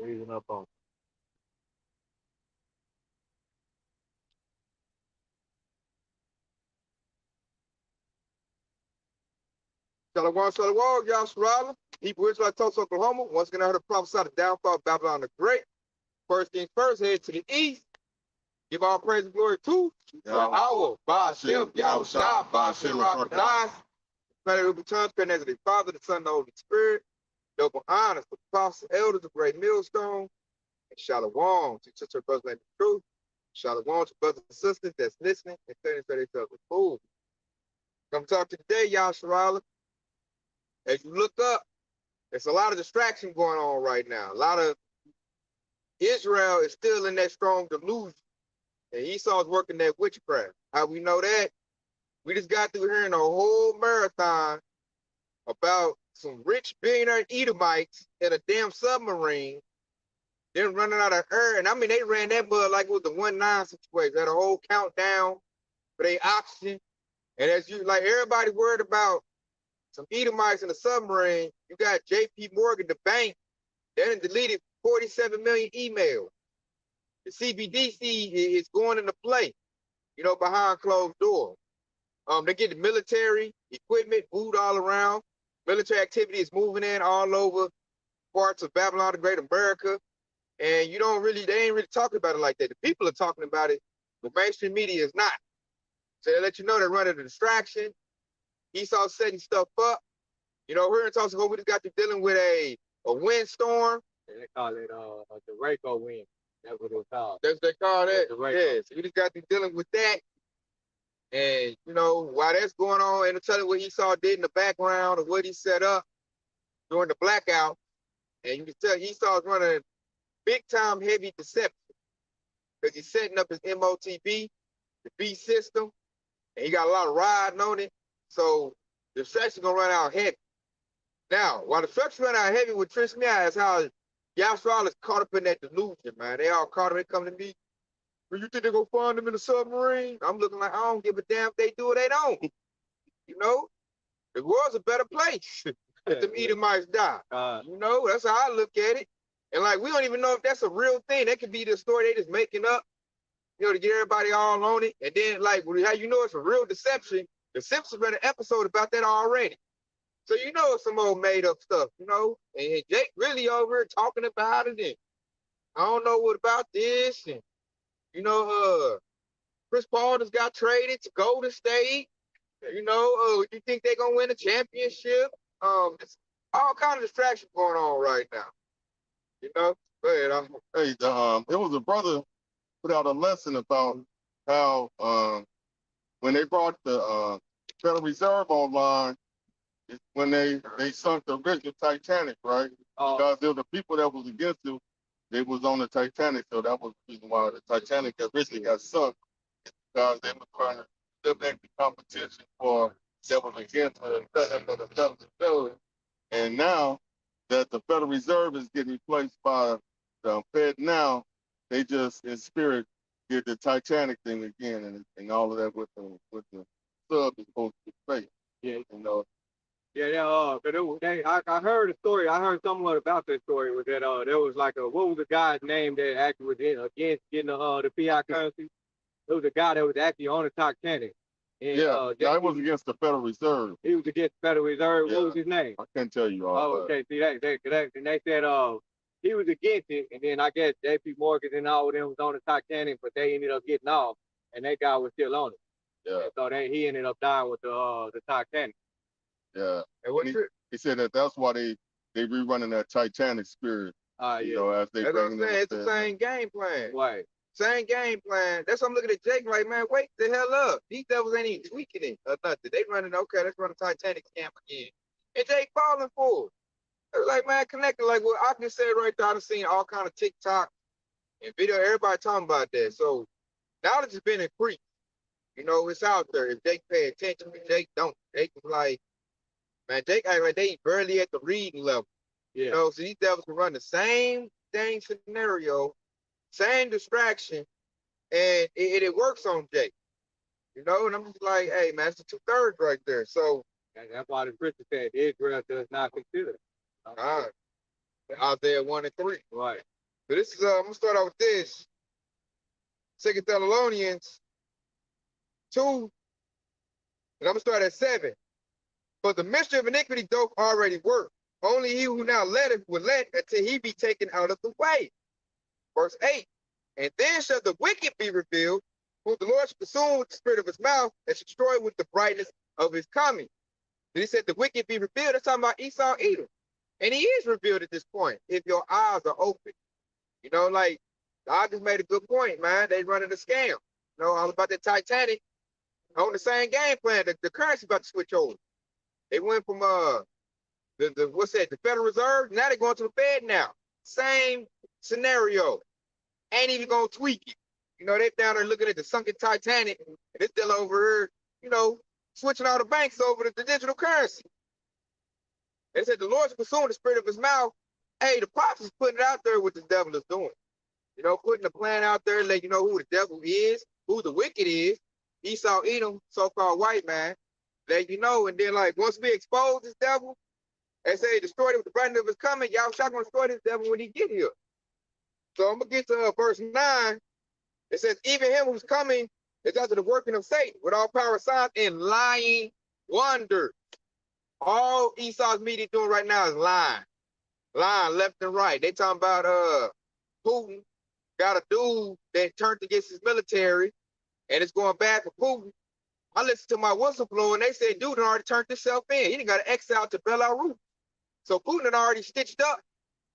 Reason up on. Shalom, shalom, Yahshua. Hebrew Israelite, Tulsa, Oklahoma. Once again, I heard a prophesy the downfall of Babylon the Great. First things first, head to the east. Give all praise and glory to Yahweh, Ba'ashem, Yahushua, Ba'ashem, Rakadai. Planet of returns, Connected to the Father, the Son, and the Holy Spirit. Double honors to the apostles, elders, the great millstone. And shalom to sister brothers and the truth. Shalom to brothers and sisters that's listening and turning to themselves with food. Come talk to today, Yahshua. As you look up, there's a lot of distraction going on right now. A lot of Israel is still in that strong delusion. And Esau's working that witchcraft. How we know that? We just got through hearing a whole marathon about some rich billionaire Edomites in a damn submarine, then running out of air. And I mean, they ran that mud like it was the 1-9 situation. They had a whole countdown for their oxygen. And as you, like, everybody worried about some Edomites in a submarine, you got J.P. Morgan, the bank, they done deleted 47 million emails. The CBDC is going into play, behind closed doors. They get the military equipment moved all around. Military activity is moving in all over parts of Babylon the Great America. And they ain't really talking about it like that. The people are talking about it, but mainstream media is not. So they let you know they're running a distraction. Esau setting stuff up. Here in Tulsa, we just got to dealing with a windstorm. They call it the Raco wind. That's what it's called. That's what they call that. Yes. So we just got to dealing with that. And, while that's going on, and to tell you what Esau did in the background of what he set up during the blackout, and you can tell Esau's running big time heavy deception because he's setting up his MOTB, the B system, and he got a lot of riding on it. So the distraction going to run out heavy. Now, while the distraction run out heavy, what tricks me out is how Yahshua is caught up in that delusion, man. They all caught up. They come to me. Well, you think they're going to find them in the submarine? I'm looking like, I don't give a damn if they do or they don't. The world's a better place if them Edomites die. That's how I look at it. And, like, we don't even know if that's a real thing. That could be the story they just making up, to get everybody all on it. And then, like, how it's a real deception. The Simpsons ran an episode about that already. So it's some old made-up stuff, And Jake really over here talking about it. And I don't know what about this. And Chris Paul just got traded to Golden State. You think they're gonna win a championship? It's all kind of distraction going on right now. Go ahead. Hey, there was a brother put out a lesson about how when they brought the Federal Reserve online, when they sunk the original Titanic, right? Because there were the people that was against it, they was on the Titanic, so that was the reason why the Titanic originally got sunk, because they were trying to eliminate the competition for that was against the and now that the Federal Reserve is getting replaced by the Fed now, they just in spirit did the Titanic thing again, and all of that with the sub is supposed to be fake. Yeah, but I heard a story. I heard somewhat about that story. Was that there was like what was the guy's name that actually was against getting the PI currency? It was a guy that was actually on the Titanic. And, that was against the Federal Reserve. He was against the Federal Reserve. Yeah. What was his name? I can't tell you all. Okay. See, and they said he was against it, and then I guess J.P. Morgan and all of them was on the Titanic, but they ended up getting off, and that guy was still on it. Yeah. And so he ended up dying with the Titanic. Yeah. And he said that's why they rerunning that Titanic spirit. As they bring it's the same game plan. Right. Same game plan. That's why I'm looking at Jake like, man, wake the hell up. These devils ain't even tweaking it or nothing. They running, okay, let's run a Titanic scam again. And Jake falling for it. They was like, man, connecting. Like what I can say right there, I've seen all kind of TikTok and video, everybody talking about that. So knowledge has been increased. It's out there. If Jake pay attention, Jake don't. Jake was like, man, Jake act like they barely at the reading level. Yeah. So these devils can run the same thing scenario, same distraction, and it works on Jake. And I'm just like, hey, man, it's the 2/3 right there. So that's why the scripture said Israel does not consider. All right. Isaiah 1 and 3. Right. So this is I'm gonna start out with this. 2 Thessalonians 2, and I'm gonna start at 7. For the mystery of iniquity doth already work. Only he who now letteth will let until he be taken out of the way. Verse 8. And then shall the wicked be revealed, whom the Lord shall consume with the spirit of his mouth and shall destroy with the brightness of his coming. Then he said the wicked be revealed. That's talking about Esau Edom. And he is revealed at this point if your eyes are open. You know, like I just made a good point, man. They running a scam. You know, all about the Titanic on the same game plan. The currency about to switch over. They went from the what's that, the Federal Reserve. Now they're going to the Fed now. Same scenario. Ain't even gonna tweak it. You know, they down there looking at the sunken Titanic, and it's still over here, you know, switching all the banks over to the digital currency. They said the Lord's pursuing the spirit of his mouth. Hey, the prophets putting it out there what the devil is doing. You know, putting the plan out there, let you know who the devil is, who the wicked is. Esau Edom, so-called white man, let you know. And then, like, once we expose this devil, they say destroy it with the brightness of his coming. Y'all shall gonna destroy this devil when he get here. So I'm gonna get to verse 9. It says, even him who's coming is after the working of Satan with all power, signs, and lying wonders. All Esau's media doing right now is lying. Lying left and right. They talking about Putin got a dude that turned against his military and it's going bad for Putin. I listened to my whistleblower and they said dude had already turned himself in. He didn't got an exile to Belarus. So Putin had already stitched up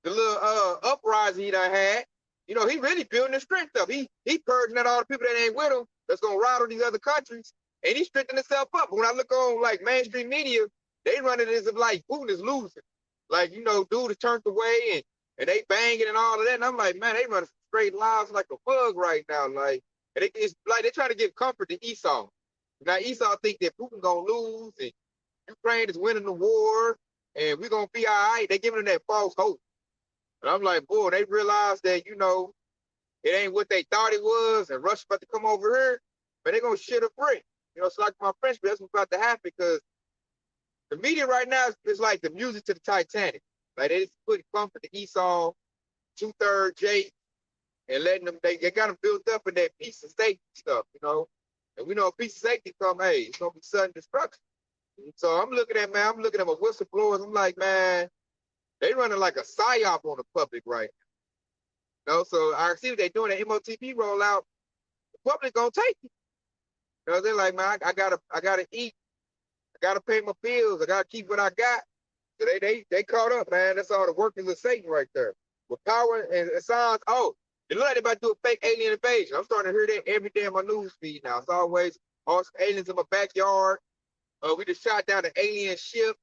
the little uprising he done had. You know, he really building his strength up. He purging out all the people that ain't with him that's gonna ride on these other countries, and he's strengthening himself up. But when I look on like mainstream media, they run it as if like Putin is losing. Like, you know, dude is turned away and they banging and all of that. And I'm like, man, they running straight lives like a bug right now. Like, and it's like they're trying to give comfort to Esau. Now Esau think that Putin gonna lose and Ukraine is winning the war and we're gonna be all right. They giving them that false hope. And I'm like, boy, they realize that, you know, it ain't what they thought it was, and Russia's about to come over here, but they're going to shit a brick. You know, it's like my French, but that's what's about to happen because the media right now is like the music to the Titanic. Like, they just put comfort to Esau, 2/3 Jake, and letting them, they got them built up in that peace and safety stuff, you know. And we know if peace and safety come, hey, it's going to be sudden destruction. So I'm looking at my whistleblowers, I'm like, man, they running like a psyop on the public right now. You know, so I see what they're doing, the MOTP rollout, the public gonna take it. You know, they're like, man, I gotta eat, I gotta pay my bills, I gotta keep what I got. So they caught up, man. That's all the workings of Satan right there. With power and signs, oh, it look like they about to do a fake alien invasion. I'm starting to hear that every day on my news feed now. It's always all aliens in my backyard. We just shot down an alien ship.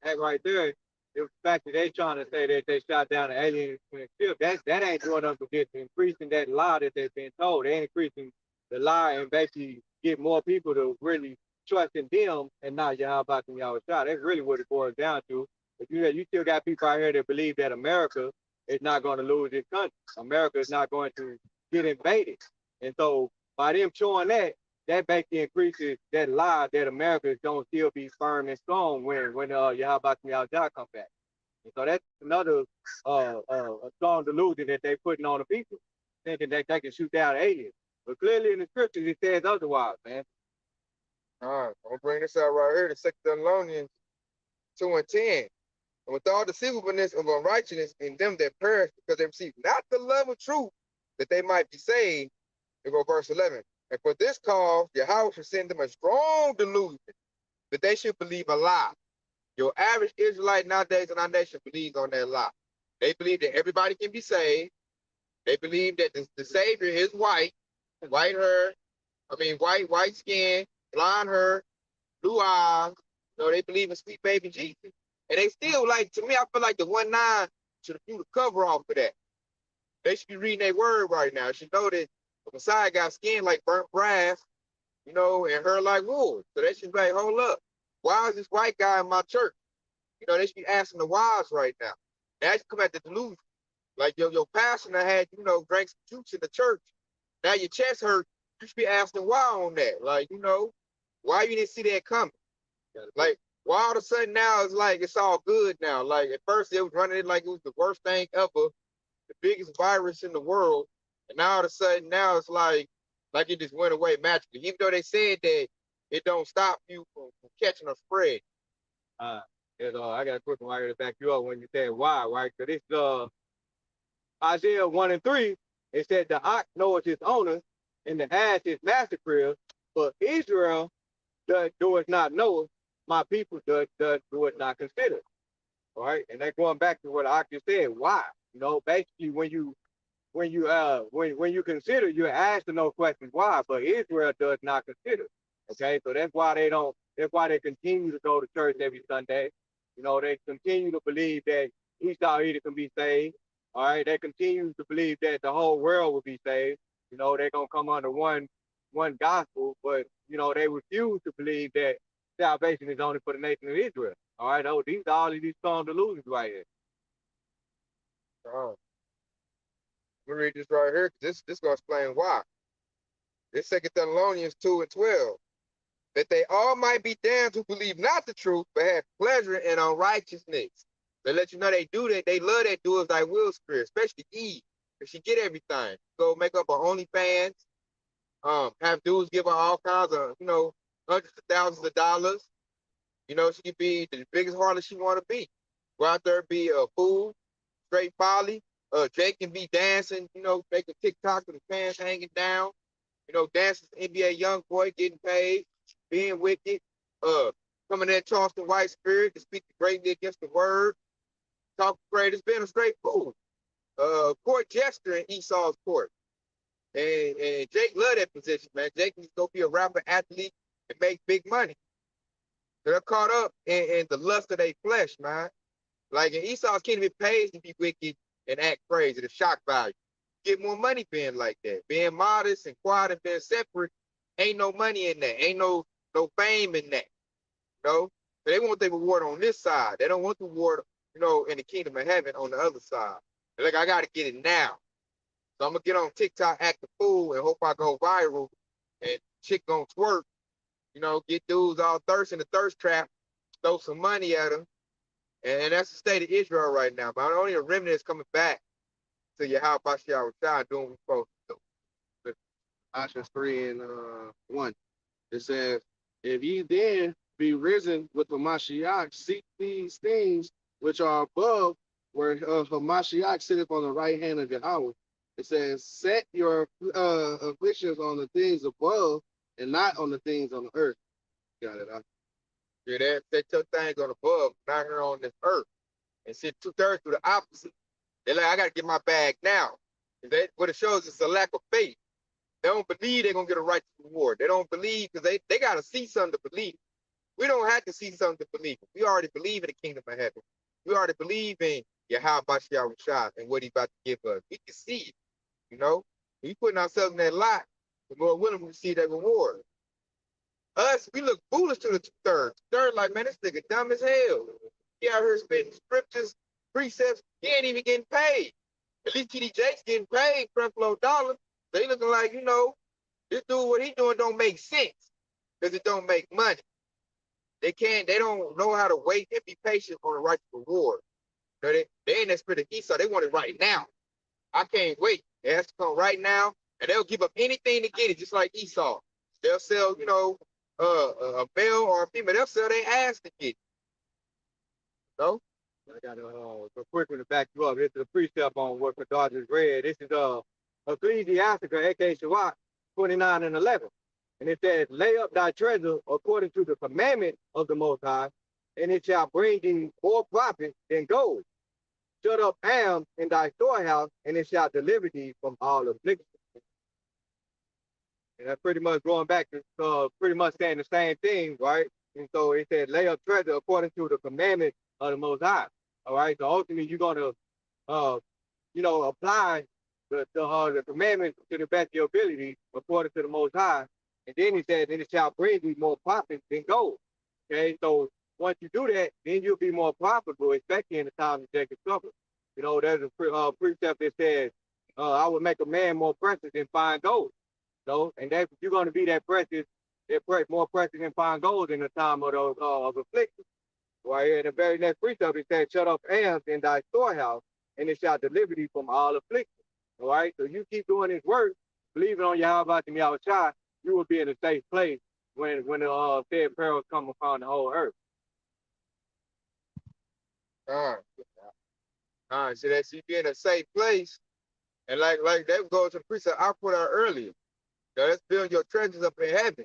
That right there. The fact that they trying to say that they shot down an alien ship, that ain't doing nothing but just increasing that lie that they've been told. They ain't increasing the lie and basically get more people to really trust in them and not Yahweh and Yahweh shot. That's really what it boils down to. But you still got people out here that believe that America is not going to lose this country. America is not going to get invaded. And so by them showing that, that basically increases that lie that America is going to still be firm and strong when Yahweh and Yahweh come back. And so that's another a strong delusion that they're putting on the people, thinking that they can shoot down aliens. But clearly in the scriptures it says otherwise, man. All right, I'm gonna bring this out right here, the 2 Thessalonians 2 and 10. And with all deceivableness of unrighteousness in them that perish, because they receive not the love of truth, that they might be saved. And go verse 11. And for this cause, Yahweh shall send them a strong delusion, that they should believe a lie. Your average Israelite nowadays in our nation believes on that lie. They believe that everybody can be saved. They believe that the Savior is white hair, white skin, blonde hair, blue eyes. You know, they believe in sweet baby Jesus. And they still, like, to me, I feel like the 1-9 should do the cover off of that. They should be reading their word right now. They should know that the Messiah got skin like burnt brass, you know, and hair like wool. So they should be like, hold up. Why is this white guy in my church? You know, they should be asking the whys right now. Now should come at the delusion. Like your pastor that had, you know, drank some juice in the church. Now your chest hurt. You should be asking why on that. Like, you know, why you didn't see that coming? Like, Well, all of a sudden now it's like it's all good now. Like at first it was running it like it was the worst thing ever, the biggest virus in the world, and now all of a sudden now it's like it just went away magically. Even though they said that it don't stop you from catching a spread. Uh, I got a quick one right here to back you up when you said why, right? Because it's Isaiah 1 and 3. It said the ox knoweth his owner, and the ass his master crib, but Israel doeth not know, my people do it not consider. All right, and that's going back to what I just said. Why? Basically when you consider, you're asked to know questions why, but Israel does not consider. Okay, so that's why they don't. That's why they continue to go to church every Sunday. They continue to believe that Esau either can be saved. All right, they continue to believe that the whole world will be saved. They're gonna come under one gospel, but they refuse to believe that salvation is only for the nation of Israel. All right, these are all of these strong delusions right here. Uh, Let me read this right here. This gonna explain why. This Second Thessalonians 2:12. That they all might be damned who believe not the truth, but have pleasure in unrighteousness. They let you know they do that. They love that do as thy will spirit, especially Eve, because she get everything. Go make up her OnlyFans, have dudes give her all kinds of, hundreds of thousands of dollars. She can be the biggest harlot she want to be. Go out there, be a fool, straight folly. Jake can be dancing, making TikTok with his pants hanging down. Dancing NBA young boy, getting paid, being wicked, coming at Charleston White spirit to speak greatly against the word, talk great. It's been a straight fool. Court jester in Esau's court. And Jake love that position, man. Jake needs to go be a rapper, athlete, and make big money. They're caught up in the lust of their flesh, man. Like in Esau's kingdom, it pays to be wicked and act crazy, the shock value. Get more money being like that. Being modest and quiet and being separate, ain't no money in that. Ain't no fame in that. But they want their reward on this side. They don't want the reward, in the kingdom of heaven on the other side. They're like, I gotta get it now. So I'm gonna get on TikTok, act a fool, and hope I go viral. And chick gonna twerk, get dudes all thirsty in the thirst trap, throw some money at them. And that's the state of Israel right now. But only a remnant is coming back to your house by Shah doing what we're supposed to do. Colossians 3 and 1. It says, if ye then be risen with the Mashiach, seek these things which are above, where Hamashiach sitteth on the right hand of Yahweh. It says, set your afflictions on the things above and not on the things on the earth. Got it. Yeah, that set your things on above, not here on this earth. And sit 2/3 to the opposite. They're like, I got to get my bag now. What it shows is a lack of faith. They don't believe they're going to get a righteous reward. They don't believe because they got to see something to believe. We don't have to see something to believe. We already believe in the kingdom of heaven. We already believe in Yahweh Bashar and what he's about to give us. We can see it, We putting ourselves in that lot, the more willing we see that reward. Us, we look foolish to the 2/3. Third, like, man, this nigga dumb as hell. He out here spitting scriptures, precepts. He ain't even getting paid. At least TD Jakes getting paid front flow dollars. They looking like, this dude, what he doing don't make sense because it don't make money. They don't know how to wait and be patient on the right reward. They ain't that spirit of Esau. They want it right now. I can't wait. It has to come right now, and they'll give up anything to get it, just like Esau. They'll sell, a male or a female. They'll sell their ass to get it. I got a quick one to back you up. This is a precept on what Kadar just read. This is Ecclesiastica, aka Shabbat 29 and 11. And it says, lay up thy treasure according to the commandment of the Most High, and it shall bring thee more profit than gold. Shut up ham in thy storehouse, and it shall deliver thee from all affliction. And that's pretty much going back to pretty much saying the same thing, right? And so it said, lay up treasure according to the commandment of the Most High. All right. So ultimately, you're going to, apply the commandments to the best of your ability according to the Most High. And then he said, then it shall bring you more profit than gold. Okay. So once you do that, then you'll be more profitable, especially in the time of Jacob's trouble. There's a precept that says, I would make a man more precious than fine gold. And that you're going to be that precious They're more precious than fine gold in the time of those of affliction. Right here in the very next precept, it says, shut up ants in thy storehouse, and it shall deliver thee from all affliction. All right? So you keep doing this work, believing on Yahweh and Yahweh, you will be in a safe place when the said perils come upon the whole earth. All right. So that's you be in a safe place. And like that goes to the precept I put out earlier. Let's build your treasures up in heaven.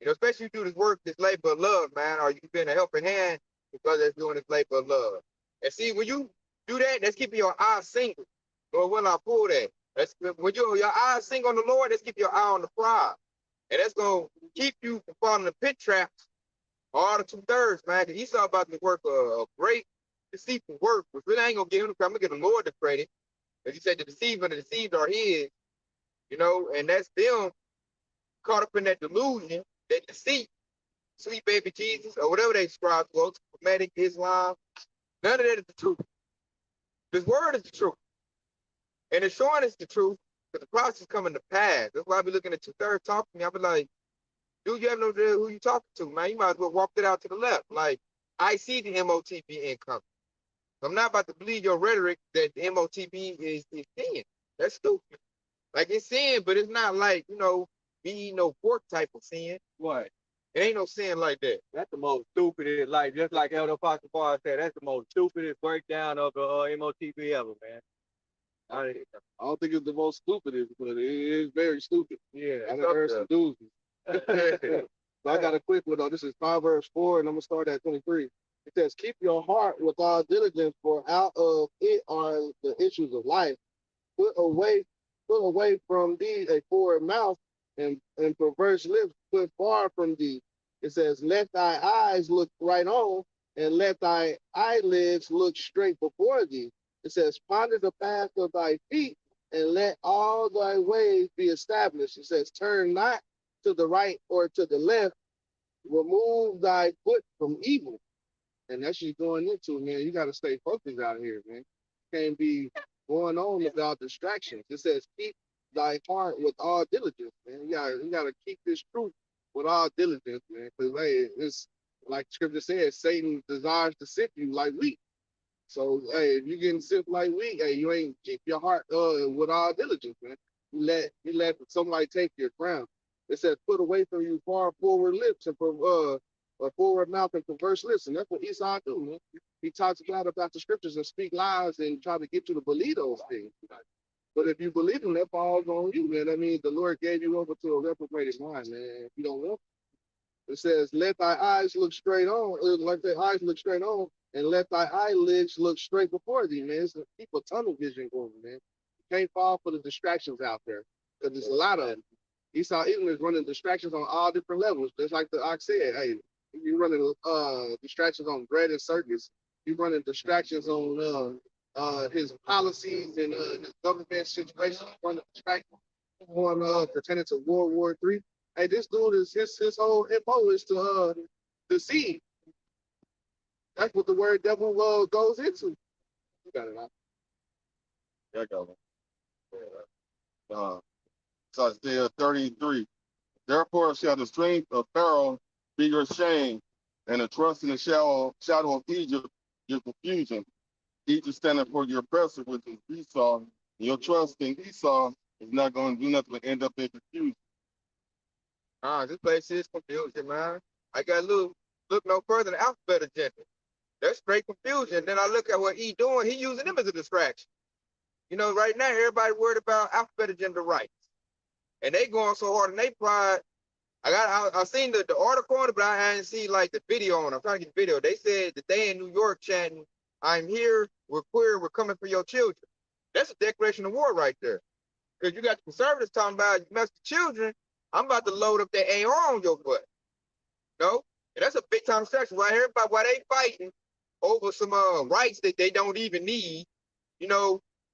Especially you do this work, this labor of love, man, or you been a helping hand because they're doing this labor of love. And see, when you do that, that's keeping your eyes single. Lord, when I pull that, that's when your eyes single on the Lord, that's keeping your eye on the prize. And that's gonna keep you from falling in the pit traps. All the 2/3, man. Cause Esau about to work a great deceitful work, which really ain't gonna give him the credit. I'm gonna give the Lord the credit. As he said, the deceiver and the deceived are his, and that's them caught up in that delusion, that deceit, sweet baby Jesus, or whatever they subscribe to, Prophetic Islam. None of that is the truth. This word is the truth. And it's showing us the truth because the process is coming to pass. That's why I be looking at 2/3 talking to me. I be like, dude, you have no idea who you talking to, man. You might as well walk it out to the left. Like, I see the MOTB income. I'm not about to believe your rhetoric that the MOTB is sin. That's stupid. Like, it's sin, but it's not like, me eating no pork type of sin. What? It ain't no sin like that. That's the most stupidest, like, just like Elder Apostle Paul said, that's the most stupidest breakdown of the MOTB ever, man. I don't think it's the most stupidest, but it is very stupid. Yeah. I done heard some doozies. So I got a quick one though. This is Proverbs 4, and I'm gonna start at 23. It says, "Keep your heart with all diligence, for out of it are the issues of life. Put away from thee a forward mouth, and perverse lips put far from thee." It says, "Let thy eyes look right on, and let thy eyelids look straight before thee." It says, "Ponder the path of thy feet, and let all thy ways be established." It says, "Turn not to the right or to the left, remove thy foot from evil." And that's you going into, man. You got to stay focused out here, man. You can't be going on without distractions. It says, "Keep thy heart with all diligence," man. You gotta keep this truth with all diligence, man. Because hey, it's like Scripture says, Satan desires to sift you like wheat. So hey, if you're getting sick like wheat, hey, you ain't keep your heart with all diligence, man. You let somebody take your crown. It says, "Put away from you far forward lips and a forward mouth and perverse lips," and that's what Esau do, man. He talks about the scriptures and speak lies and try to get you to believe those things. But if you believe them, that falls on you, man. I mean, the Lord gave you over to a reprobated mind, man. If you don't want it says, "Let thy eyes look straight on," like their eyes look straight on, "and let thy eyelids look straight before thee," man. It's people tunnel vision going, man. You can't fall for the distractions out there because there's a lot of them. Esau Edom is running distractions on all different levels. Just like the ox said, hey, you running distractions on bread and circus. You running distractions on his policies and his government situation. Running distractions on pertaining to World War III. Hey, this dude is his whole MO is to deceive. That's what the word devil goes into. You got it out. Yeah, I got one. So Isaiah 33. "Therefore shall the strength of Pharaoh be your shame, and the trust in the shadow of Egypt your confusion. Egypt standing for your oppressor, which is Esau. And your trust in Esau is not going to do nothing but end up in confusion." This place is confusion, man. I got to look no further than alphabet agenda. That's straight confusion. Then I look at what he doing. He using them as a distraction. Right now, everybody worried about alphabet agenda rights. And they going so hard in their pride. I seen the article on it, but I didn't see like the video on it. I'm trying to get the video. They said that they in New York chanting, "I'm here, we're queer, we're coming for your children." That's a declaration of war right there. Because you got the conservatives talking about, you mess with children, I'm about to load up that AR on your butt. No? And that's a big time distraction. Why they fighting over some rights that they don't even need,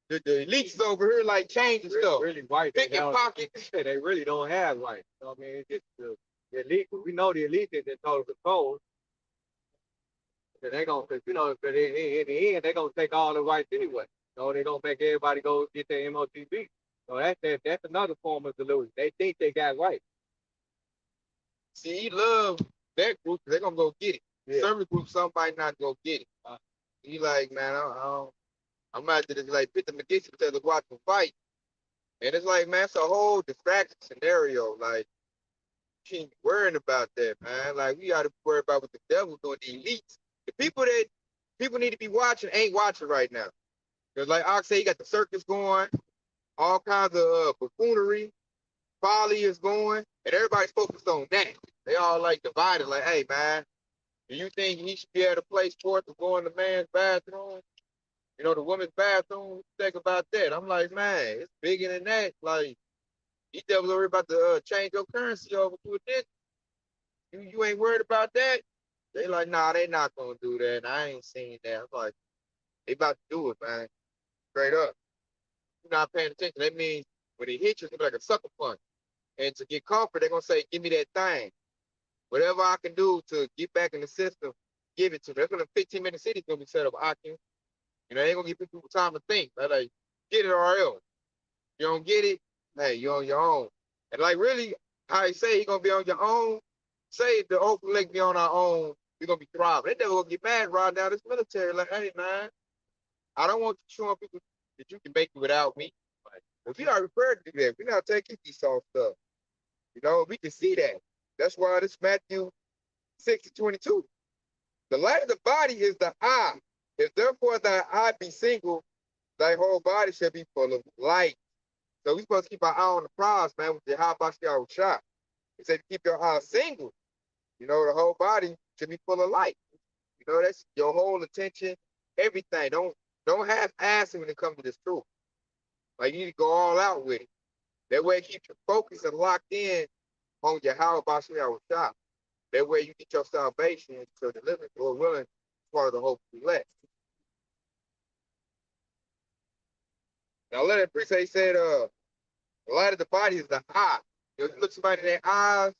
the elites over here like changing stuff. Really white. Picking pockets. They really don't have white. I mean, it's just the elite. We know the elite is in total control. So they gonna, but in the end, they gonna take all the rights anyway. So they gonna make everybody go get their MOTB. So that's another form of delusion. They think they got rights. See, he love that group. They're gonna go get it. Yeah. Service group, some might not go get it. He like, man, I'm out to just like pit them against each other, watch them fight. And it's like, man, it's a whole distraction scenario. Like, you can't be worrying about that, man. Like, we gotta worry about what the devil's doing. The elites, the people that people need to be watching ain't watching right now. Cause like I say, you got the circus going, all kinds of buffoonery, folly is going, and everybody's focused on that. They all like divided. Like, hey, man, do you think he should be able to play sports or go in the man's bathroom? You know, the women's bathroom. What you think about that? I'm like, man, it's bigger than that. Like, you devil worried about to change your currency over to a digital. You ain't worried about that? They like, nah, they not gonna do that. And I ain't seen that. I'm like, they about to do it, man. Straight up. You're not paying attention. That means when they hit you, it's gonna be like a sucker punch. And to get comfort, they're gonna say, give me that thing. Whatever I can do to get back in the system, give it to me. That's when the 15-minute city's gonna be set up. I can, you know, they ain't gonna give people time to think. They're like, get it or else. You don't get it, hey, you're on your own. And like really, I say you're gonna be on your own. Say if the open lake be on our own, we're gonna be thriving. They never gonna get mad right now. This military, like, hey man, I don't want you showing people that you can make it without me. Like, if we are prepared to do that, we're not taking these soft stuff. You know, we can see that. That's why this Matthew 6:22. The light of the body is the eye. If therefore thy eye be single, thy whole body shall be full of light. So we supposed to keep our eye on the prize, man, with the high box shot. He said keep your eye single. You know, the whole body should be full of light. You know, that's your whole attention, everything. Don't have ass when it comes to this truth. Like you need to go all out with it. That way it keeps you focused and locked in on your how about shot. That way you get your salvation and your deliverance, Lord willing, as part of the hope we let. Now let it priest say said, the light of the body is the eye. You know, you look somebody in their eyes,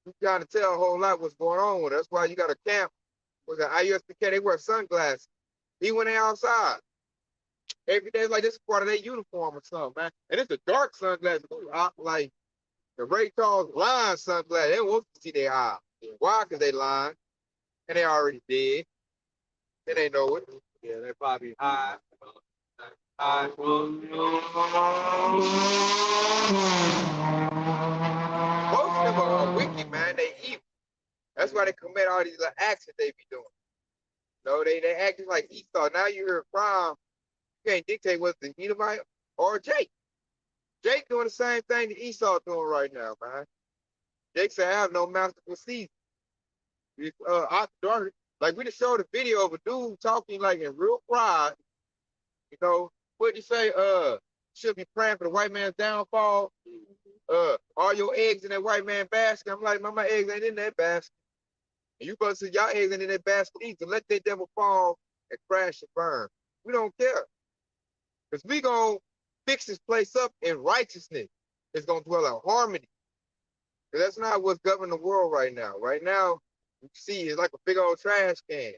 you kind of tell a whole lot what's going on with it. That's why you got a camp with an IUSPK, they wear sunglasses. Even when they outside. Every day, like this is part of their uniform or something, man. And it's a dark sunglasses, like the Ray Charles blind sunglasses. They don't want to see their eyes. Why? Because they lying. And they already dead. And they know it. Yeah, they probably high. High. Most of them are wicked, man. They evil. That's why they commit all these little acts that they be doing. No, they act just like Esau. Now you hear crime. You can't dictate what's the Edomite or Jake. Jake doing the same thing that Esau doing right now, man. Jake said, I have no masterful season. Like we just showed a video of a dude talking like in real pride. You know, what'd you say? Should be praying for the white man's downfall. All your eggs in that white man basket. I'm like, my eggs ain't in that basket. And you supposed to see y'all eggs ain't in that basket either. Let that devil fall and crash and burn. We don't care. Because we gonna fix this place up in righteousness. It's gonna dwell in harmony. Because that's not what's governing the world right now. Right now, you see it's like a big old trash can.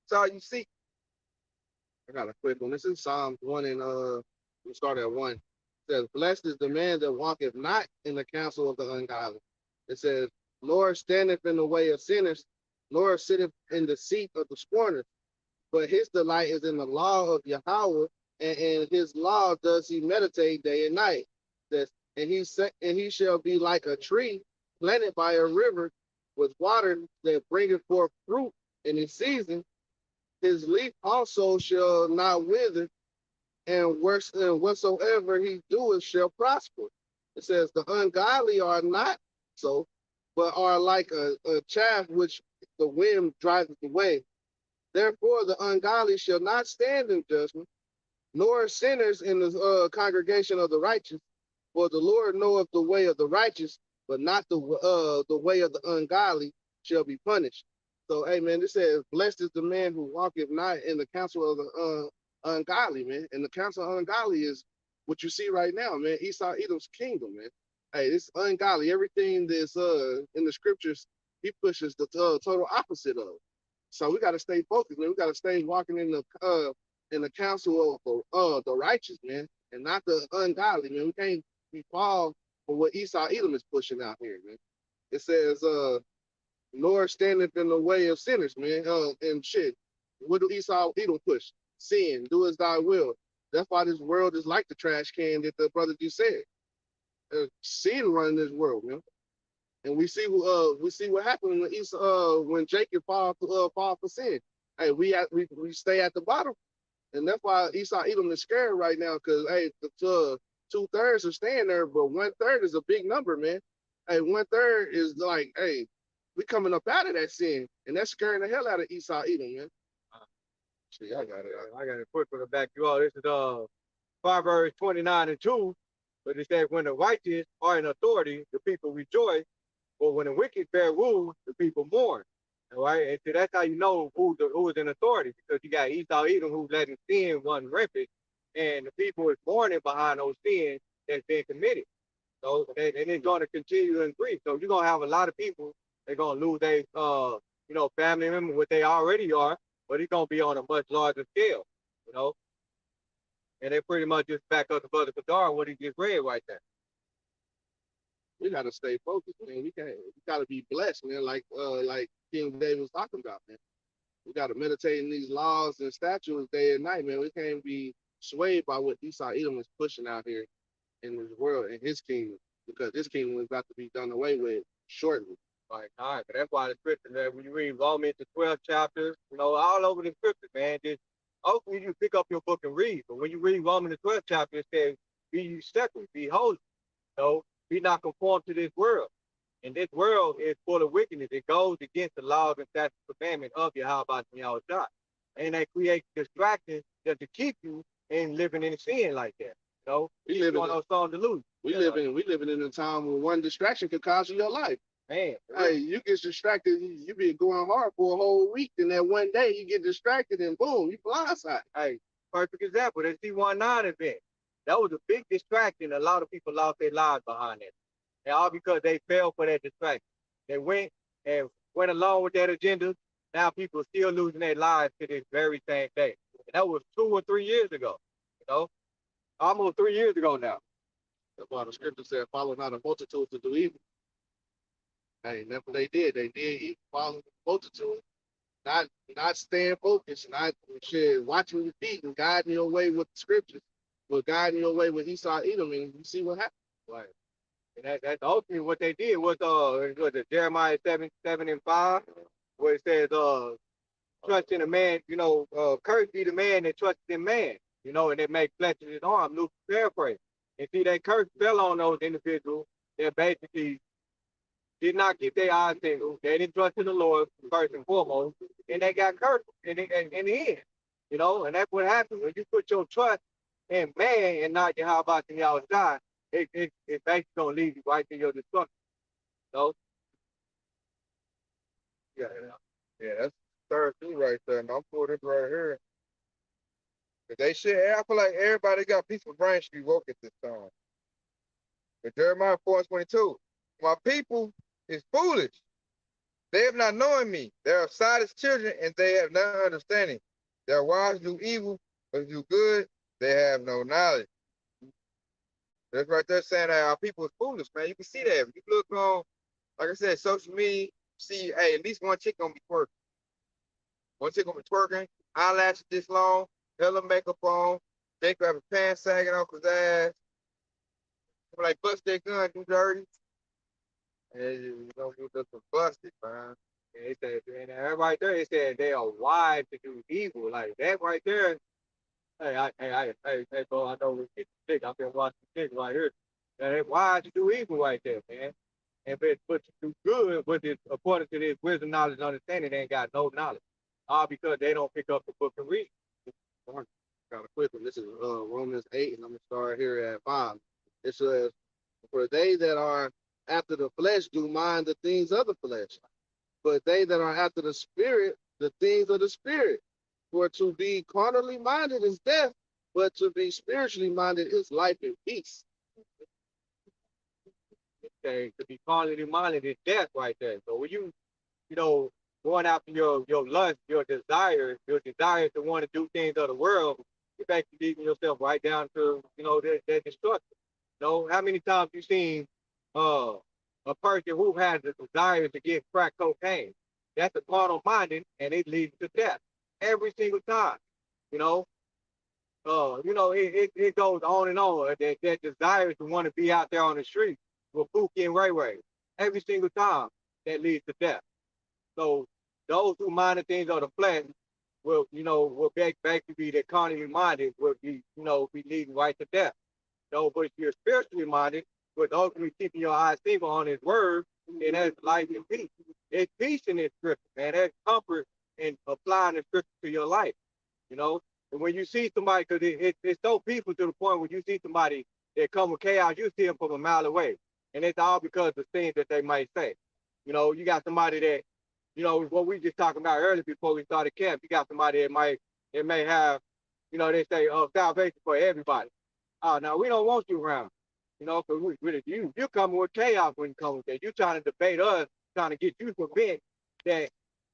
That's all you see. I got a quick one. This is Psalms 1 and we start at 1. It says, blessed is the man that walketh not in the counsel of the ungodly. It says, Lord standeth in the way of sinners, Lord sitteth in the seat of the scorners. But his delight is in the law of Yahweh, and in his law does he meditate day and night. It says, and he shall be like a tree planted by a river with water that bringeth forth fruit in its season. His leaf also shall not wither, and whatsoever he doeth shall prosper. It says, the ungodly are not so, but are like a chaff which the wind driveth away. Therefore the ungodly shall not stand in judgment, nor sinners in the congregation of the righteous. For the Lord knoweth the way of the righteous, but not the way of the ungodly shall be punished. So, hey, man, this says, blessed is the man who walketh not in the counsel of the ungodly, man. And the counsel of ungodly is what you see right now, man. Esau, Edom's kingdom, man. Hey, it's ungodly. Everything that's in the scriptures, he pushes the total opposite of. So we got to stay focused, man. We got to stay walking in the counsel of the righteous, man, and not the ungodly, man. We can't fall for what Esau, Edom is pushing out here, man. It says, Lord standeth in the way of sinners, man. And shit. What do Esau Edom push? Sin, do as thy will. That's why this world is like the trash can that the brother just said. Sin running this world, man. And we see what happened when Esau, when Jacob fall for sin. Hey, we stay at the bottom, and that's why Esau Edom is scared right now, because hey, the 2/3 are staying there, but 1/3 is a big number, man. Hey, 1/3 is like, hey, we coming up out of that sin, and that's scaring the hell out of Esau Edom, man. See, I got it. I got a quick one to back you all. This is Proverbs 29:2. But it says, when the righteous are in authority, the people rejoice. But when the wicked bear rule, the people mourn. All right. And so that's how you know who is in authority, because you got Esau Edom who's letting sin run rampant, and the people is mourning behind those sins that's been committed. So and it's going to continue to increase. So you're gonna have a lot of people, they're gonna lose their family members, what they already are, but it's gonna be on a much larger scale, you know. And they pretty much just back up the brother Kadar what he just read right there. We gotta stay focused, man. We gotta be blessed, man. Like King David was talking about, man. We gotta meditate in these laws and statutes day and night, man. We can't be swayed by what Esau Edom is pushing out here in this world, in his kingdom, because this kingdom is about to be done away with shortly. Like, all right, but that's why the scripture that when you read Romans the 12th chapter, all over the scripture, man, just hopefully you pick up your book and read. But when you read Romans the 12th chapter, it says, be you separate, be holy. Be not conformed to this world. And this world is full of wickedness. It goes against the laws and statutes and commandments of Yahweh Shah. And they create distractions just to keep you in living in sin like that. We live in those songs to lose. we living in a time where one distraction could cost you your life. Man, hey, you get distracted, you be going hard for a whole week, and that one day you get distracted and boom, you blindside. Hey, perfect example, the C19 event. That was a big distraction. A lot of people lost their lives behind it. And all because they fell for that distraction. They went along with that agenda. Now people are still losing their lives to this very same day. And that was 2 or 3 years ago. Almost 3 years ago now. That's why the scripture said, follow not a multitude to do evil. Hey, that's what they did. They did evil, follow the multitude, not staying focused, not watching your feet and guiding your way with the scriptures, but guiding your way with Esau Edom, and you see what happened. Right. And that's ultimately what they did was Jeremiah 7:5, where it says trust in a man, cursed be the man that trusts in man, and they make flesh in his arm, Luke paraphrase. And see, that curse fell on those individuals that basically did not keep their eyes single. They didn't trust in the Lord first and foremost, and they got cursed in the end. And that's what happens when you put your trust in man and not Yahweh Shah. It's basically gonna lead you right to your destruction. Yeah, that's third thing right there. And I'm pulling it right here. They should. I feel like everybody got peaceful brains should be woke at this time. But Jeremiah 4:22, my people is foolish. They have not known me. They are silent children, and they have no understanding. Their wives do evil, but do good. They have no knowledge. That's right there saying that our people is foolish, man. You can see that. If you look on, like I said, social media, see, hey, at least one chick gonna be twerking. One chick gonna be twerking, eyelashes this long, hella makeup on, they grab his pants sagging off his ass, like bust their gun, do dirty. And you don't do just busted, man. And it said, and that right there, it said they are wise to do evil. Like that right there. Hey, bro, I know we get sick. I've been watching sick right here. And they wise to do evil right there, man. And but to do good, but it's according to this wisdom, knowledge, and understanding, they ain't got no knowledge. All because they don't pick up the book and read. Got a quick one. This is Romans 8, and I'm gonna start here at 5. It says, for they that are after the flesh do mind the things of the flesh, but they that are after the spirit, the things of the spirit. For to be carnally minded is death, but to be spiritually minded is life and peace. Okay, to be carnally minded is death right there. So when you going after your lust, your desire to want to do things of the world, you're actually leading yourself right down to that destruction. How many times you seen a person who has a desire to get crack cocaine. That's a carnal minded, and it leads to death every single time. You know, it goes on and on. That desire to want to be out there on the street with Pookie and Ray Ray every single time that leads to death. So those who mind the things of the flesh will basically be the carnally minded, will be, be leading right to death. So, but if you're spiritually minded, with ultimately keeping your eyes single on His word, then that's life and peace. There's peace in His scripture, man. There's comfort in applying the scripture to your life. You know, and when you see somebody, because it's so peaceful to the point when you see somebody that come with chaos, you see them from a mile away, and it's all because of things that they might say. You got somebody that, what we just talking about earlier before we started camp. You got somebody that may have, they say, oh, salvation for everybody. Oh, now we don't want you around. Because you're coming with chaos when you come with that. You're trying to debate us, trying to get you to convinced that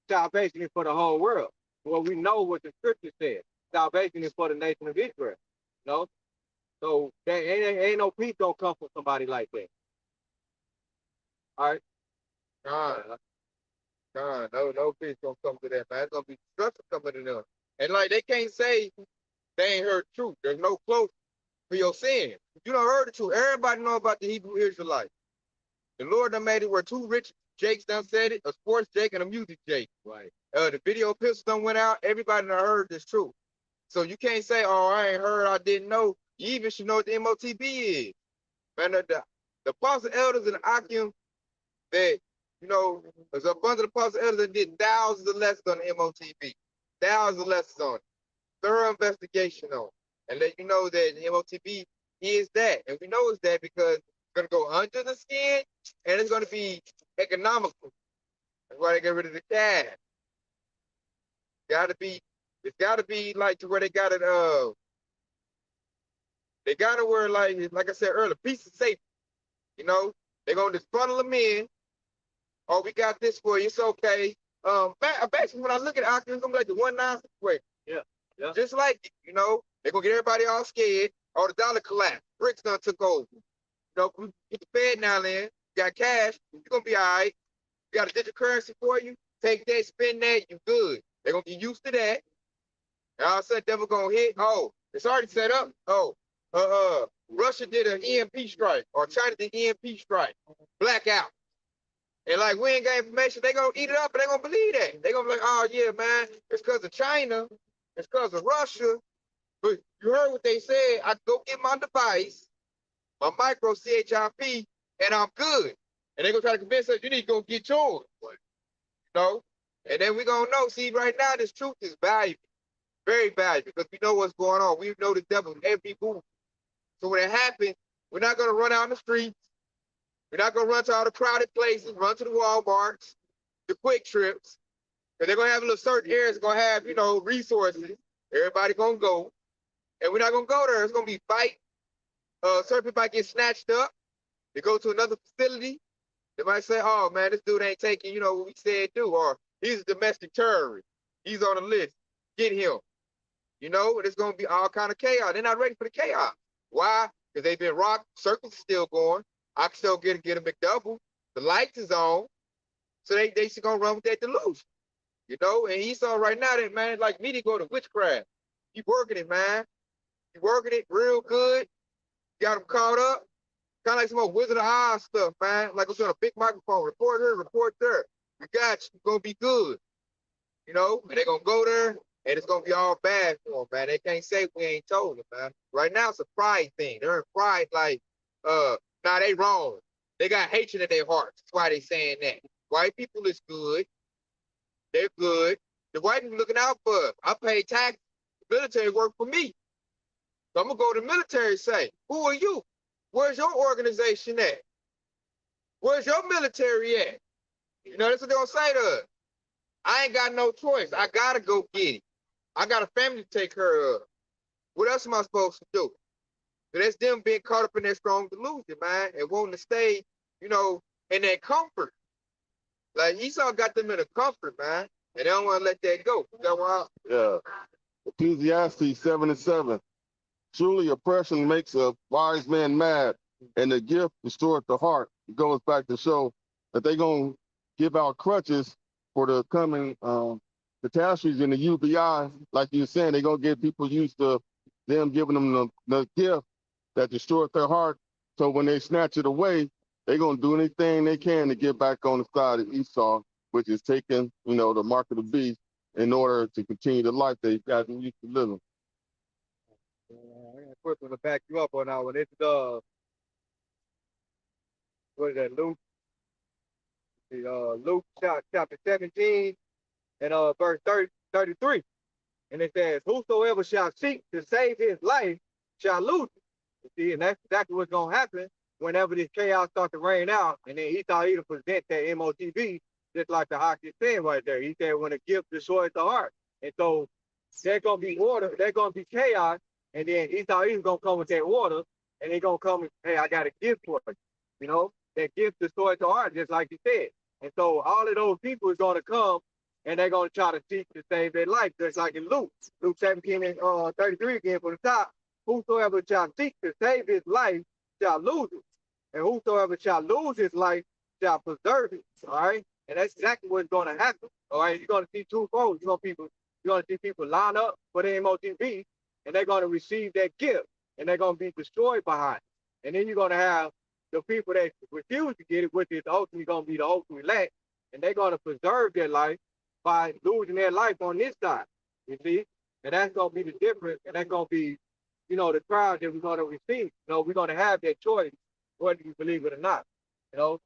salvation is for the whole world. Well, we know what the scripture says. Salvation is for the nation of Israel. You know? So there ain't no peace gonna come from somebody like that. All right. No peace gonna come to that, man. It's gonna be destruction coming to them. And like they can't say they ain't heard the truth. There's no close for your sin. You don't heard the truth. Everybody know about the Hebrew Israelites. The Lord done made it where two rich Jakes done said it, a sports Jake and a music Jake. Right. The video pistol done went out. Everybody done heard this truth. So you can't say, oh, I ain't heard, I didn't know. You even should know what the MOTB is. Man, the apostle elders and Akim that, there's a bunch of apostle elders that did thousands of lessons on the MOTB. Thousands of lessons on it. Thorough investigation on it. And let you know that the MOTB is that. And we know it's that because it's going to go under the skin and it's going to be economical. That's why they get rid of the cash. It's got to be like to where they got it, they got it where, like I said earlier, peace and safety. They're going to just funnel them in. Oh, we got this for you. It's okay. Basically, when I look at Oculus, it's going to be like the 1-9 situation. Yeah. Just like it, they're going to get everybody all scared. Oh, the dollar collapsed. Bricks done took over. We get the Fed now in. You got cash. You're going to be all right. You got a digital currency for you. Take that, spend that, you good. They're going to get used to that. And all of a sudden, they're going to hit. Oh, it's already set up. Oh, Russia did an EMP strike, or China did EMP strike. Blackout. And we ain't got information, they gonna eat it up and they gonna believe that. They gonna be like, oh yeah, man, it's because of China, it's because of Russia. But you heard what they said. I go get my device, my micro CHIP, and I'm good. And they gonna try to convince us you need to go get yours. And then we gonna know. See, right now this truth is valuable, very valuable, because we know what's going on. We know the devil in every move. So when it happens, we're not gonna run out in the streets. We're not going to run to all the crowded places, run to the Walmarts, the quick trips. Because they're going to have a little certain areas going to have, resources. Everybody going to go. And we're not going to go there. It's going to be fight. Certain people might get snatched up. They go to another facility. They might say, oh, man, this dude ain't taking, what we said do. Or he's a domestic terrorist. He's on the list. Get him. It's going to be all kind of chaos. They're not ready for the chaos. Why? Because they've been rocked. Circles are still going. I can still get a McDouble. The lights is on. So they still gonna run with that delusion. And Esau right now, that man, like me, to go to witchcraft. Keep working it, man. Keep working it real good. Got them caught up. Kind of like some more Wizard of Oz stuff, man. Like it's on a big microphone. Report here, report there. We got you. It's gonna be good. And they're gonna go there and it's gonna be all bad for them, man. They can't say we ain't told them, man. Right now it's a pride thing. They're in pride like, nah, they wrong. They got hatred in their hearts. That's why they saying that. White people is good. They're good. The white people looking out for us. I pay tax. The military work for me. So I'm going to go to the military and say, who are you? Where's your organization at? Where's your military at? That's what they're going to say to us. I ain't got no choice. I got to go get it. I got a family to take care of. What else am I supposed to do? So that's them being caught up in that strong delusion, man, and wanting to stay, in that comfort. Like Esau got them in a comfort, man, and they don't want to let that go. Yeah. Ecclesiastes 7:7. Truly oppression makes a wise man mad, and the gift destroyed the heart. It goes back to show that they're going to give out crutches for the coming catastrophes in the UBI. Like you're saying, they're going to get people used to them giving them the gift that destroyed their heart. So when they snatch it away, they're going to do anything they can to get back on the side of Esau, which is taking, the mark of the beast in order to continue the life they've gotten used to living. I got a quick one to back you up on that one. It's what is that, Luke? Luke chapter 17 and verse 33. And it says, whosoever shall seek to save his life shall lose it. You see, and that's exactly what's gonna happen whenever this chaos starts to rain out. And then he thought he'd present that MOTB, just like the hockey saying right there. He said when a gift destroys the heart. And so there's gonna be order, there's gonna be chaos, and then he thought he was gonna come with that order, and he gonna come and, hey, I got a gift for you. That gift destroys the heart, just like he said. And so all of those people is gonna come and they're gonna try to seek to save their life, just like in Luke 17 and 33 again from the top. Whosoever shall seek to save his life shall lose it. And whosoever shall lose his life shall preserve it. All right. And that's exactly what's gonna happen. All right. You're gonna see two folds. You're gonna see people line up for the MOTB, and they're gonna receive that gift, and they're gonna be destroyed behind it. And then you're gonna have the people that refuse to get it, which is ultimately gonna be the ultimate elect, and they're gonna preserve their life by losing their life on this side. You see? And that's gonna be the difference, and that's gonna be, the trial that we're gonna receive. We're gonna have that choice, whether you believe it or not. Us,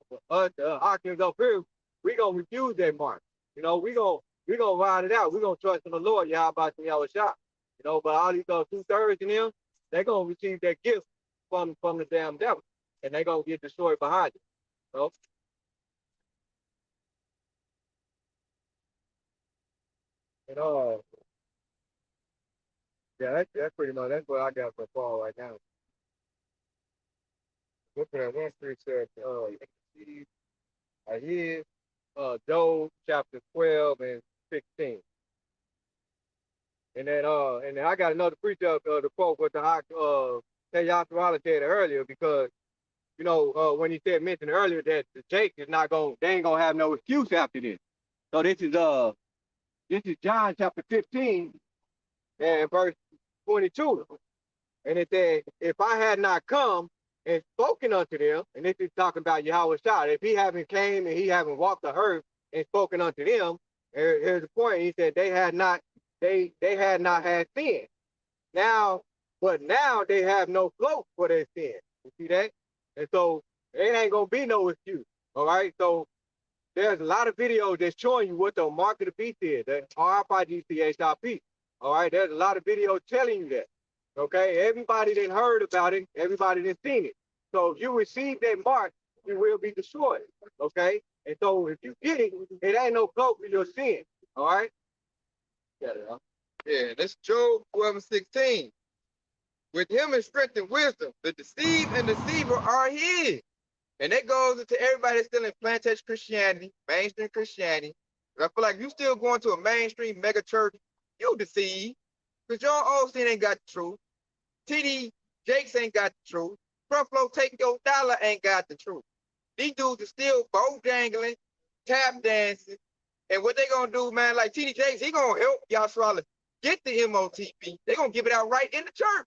the Occupants up here, we gonna refuse that mark. We gonna ride it out. We gonna trust in the Lord, Yahweh Shah. But all these 2/3 in them, they're gonna receive that gift from the damn devil, and they're gonna get destroyed behind it. And yeah, that's pretty much that's what I got so far right now. Looking at one precept, I hear Job chapter 12 and 16. And then I got another precept to quote what the Yasserala said earlier, because when he mentioned earlier that the Jake is not going, they ain't gonna have no excuse after this. So this is John chapter 15 and verse 22. And it said, if I had not come and spoken unto them, and this is talking about Yahweh Shah, if he haven't came and he haven't walked the earth and spoken unto them, here's the point. He said they had not had sin. But now they have no cloak for their sin. You see that? And so it ain't gonna be no excuse. All right. So there's a lot of videos that's showing you what the mark of the beast is, the RFIDCH.P. All right, there's a lot of videos telling you that. Okay, everybody done heard about it, everybody done seen it. So if you receive that mark, you will be destroyed. Okay, and so if you get it, it ain't no cloak for your sin. All right. Yeah, that's Job 12 and 16. With him in strength and wisdom, the deceived and deceiver are his. And that goes into everybody that's still in plantation Christianity, mainstream Christianity. I feel like you still going to a mainstream mega church, you deceived. Because John Osteen ain't got the truth. TD Jakes ain't got the truth. Front taking your dollar ain't got the truth. These dudes are still bojangling, tap dancing. And what they gonna do, man, like TD Jakes, he gonna help Yasserala get the MOTB. They gonna give it out right in the church.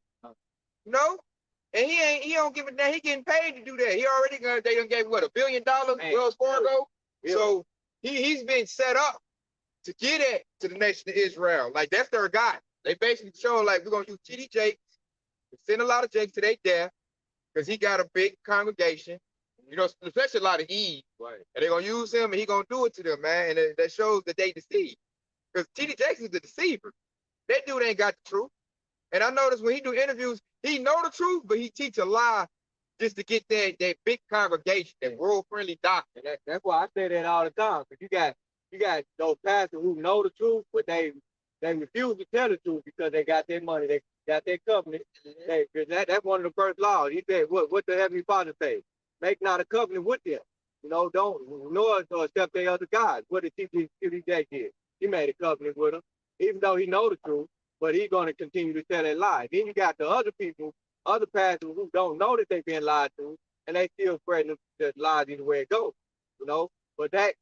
And he don't give it down. He getting paid to do that. He already they done gave what, $1 billion, Wells Fargo. Yeah. So he's been set up to get it to the nation of Israel. Like that's their guy. They basically show like we're gonna use TD Jakes, send a lot of Jakes to their death, because he got a big congregation, especially a lot of Eve. Right. And they're gonna use him and he gonna do it to them, man. And that shows that they deceive. Because TD Jakes is the deceiver. That dude ain't got the truth. And I noticed when he do interviews, he know the truth, but he teach a lie just to get that big congregation, that world-friendly doctrine. That's why I say that all the time. Because you got those pastors who know the truth, but they refuse to tell the truth because they got their money, they got their covenant. That's one of the first laws. He said, what the Heavenly Father say? Make not a covenant with them. Don't nor accept their other gods. What did TD Jakes did? He made a covenant with them, even though he know the truth. But he's going to continue to tell that lie. Then you got the other people other pastors who don't know that they've been lied to, and they still spreading the lies either way it goes. You know, but that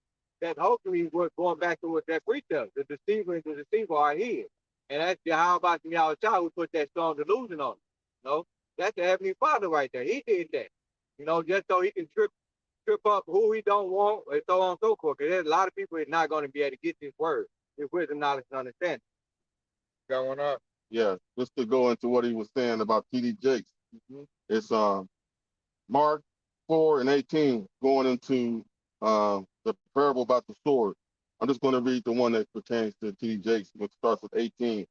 hopefully was going back to what that precept. The deceiver and the deceiver are here. And that's how about y'all child who put that strong delusion on him. You know, that's the Heavenly Father right there. He did that. You know, just so he can trip up who he don't want, and so on and so forth. Because there's a lot of people that's not going to be able to get this word, this wisdom, knowledge, and understanding. Going up. Yeah, just to go into what he was saying about T.D. Jakes. Mm-hmm. It's Mark 4:18 going into the parable about the sword. I'm just going to read the one that pertains to T.D. Jakes, which starts with 18.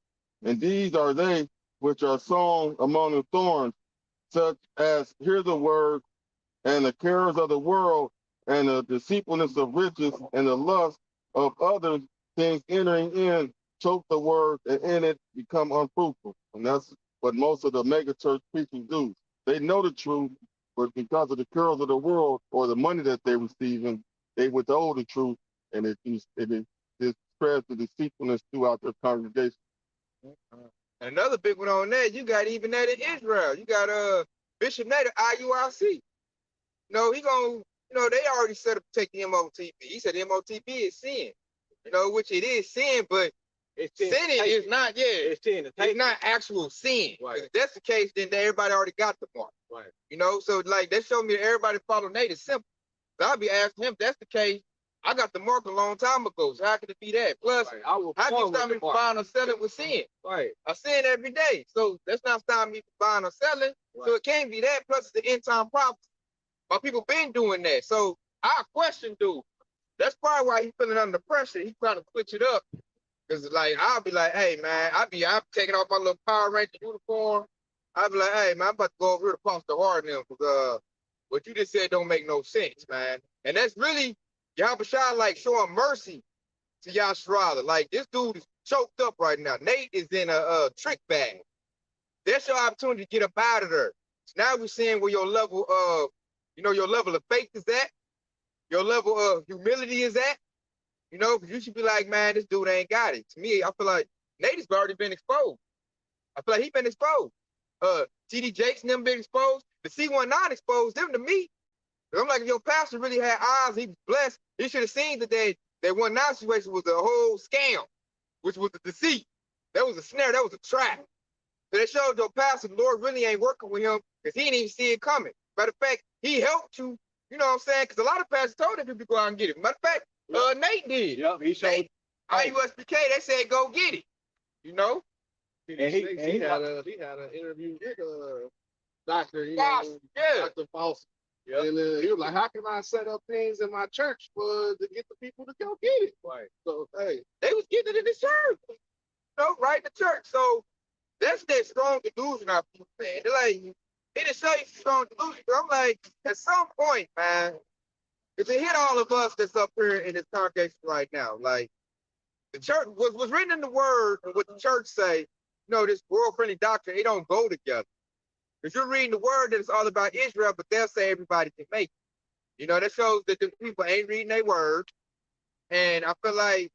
And these are they which are sown among the thorns, such as hear the word, and the cares of the world, and the deceitfulness of riches, and the lust of other things entering in, choke the word, and in it become unfruitful. And that's what most of the mega church preachers do. They know the truth, but because of the cares of the world or the money that they receive, and they withhold the truth, and it spreads the deceitfulness throughout their congregation. And another big one on that, you got even that in Israel. You got Bishop Nader, IURC. He gonna, they already set up to take the MOTB. He said the MOTB is sin. Which it is sin, but sinning is not, it's not actual sin. Right. If that's the case, then everybody already got the mark. Right. So like that showed me that everybody follow Nate is simple. So I'll be asking him, if that's the case, I got the mark a long time ago. So how can it be that? Plus, Right. how can you stop me from buying or selling with sin? Right. I sin every day. So that's not stopping me from buying or selling. Right. So it can't be that. Plus, it's the end time prophecy. My people been doing that. So I question dude. That's probably why he's feeling under pressure. He trying to switch it up. Cause like I'll be like, hey man, I'm taking off my little Power Ranger uniform. I'll be like, hey man, I'm about to go over here to Pastor Hardin because what you just said don't make no sense, man. And that's really Yahweh like showing mercy to Yahshua. Like this dude is choked up right now. Nate is in a trick bag. That's your opportunity to get up out of there. So now we're seeing where your level of, your level of faith is at, your level of humility is at. Because you should be like, man, this dude ain't got it. To me, I feel like Nate has already been exposed. I feel like he's been exposed. T.D. Jakes and them been exposed. The C19 exposed them to me. I'm like, if your pastor really had eyes, he was blessed. He should have seen that that 19 situation was a whole scam, which was a deceit. That was a snare. That was a trap. So that showed your pastor, the Lord really ain't working with him because he didn't even see it coming. Matter of fact, he helped you, you know what I'm saying? Because a lot of pastors told them people to go out and get it. Matter of fact, Nate did. Yep, he showed. IUSPK, they said go get it. And he had an interview with Dr. Dr. Fawcett. Yep. And he was like, how can I set up things in my church to get the people to go get it? Right. So, hey, They was getting it in the church. Right in the church. So that's that strong delusion I feel, man. They're like, it is so strong delusion. I'm like, at some point, man, if it hit all of us that's up here in this congregation right now, like the church was written in the word and what the church say, this world-friendly doctrine, it don't go together. If you're reading the word, that it's all about Israel, but they'll say everybody can make it. That shows that the people ain't reading their word. And I feel like,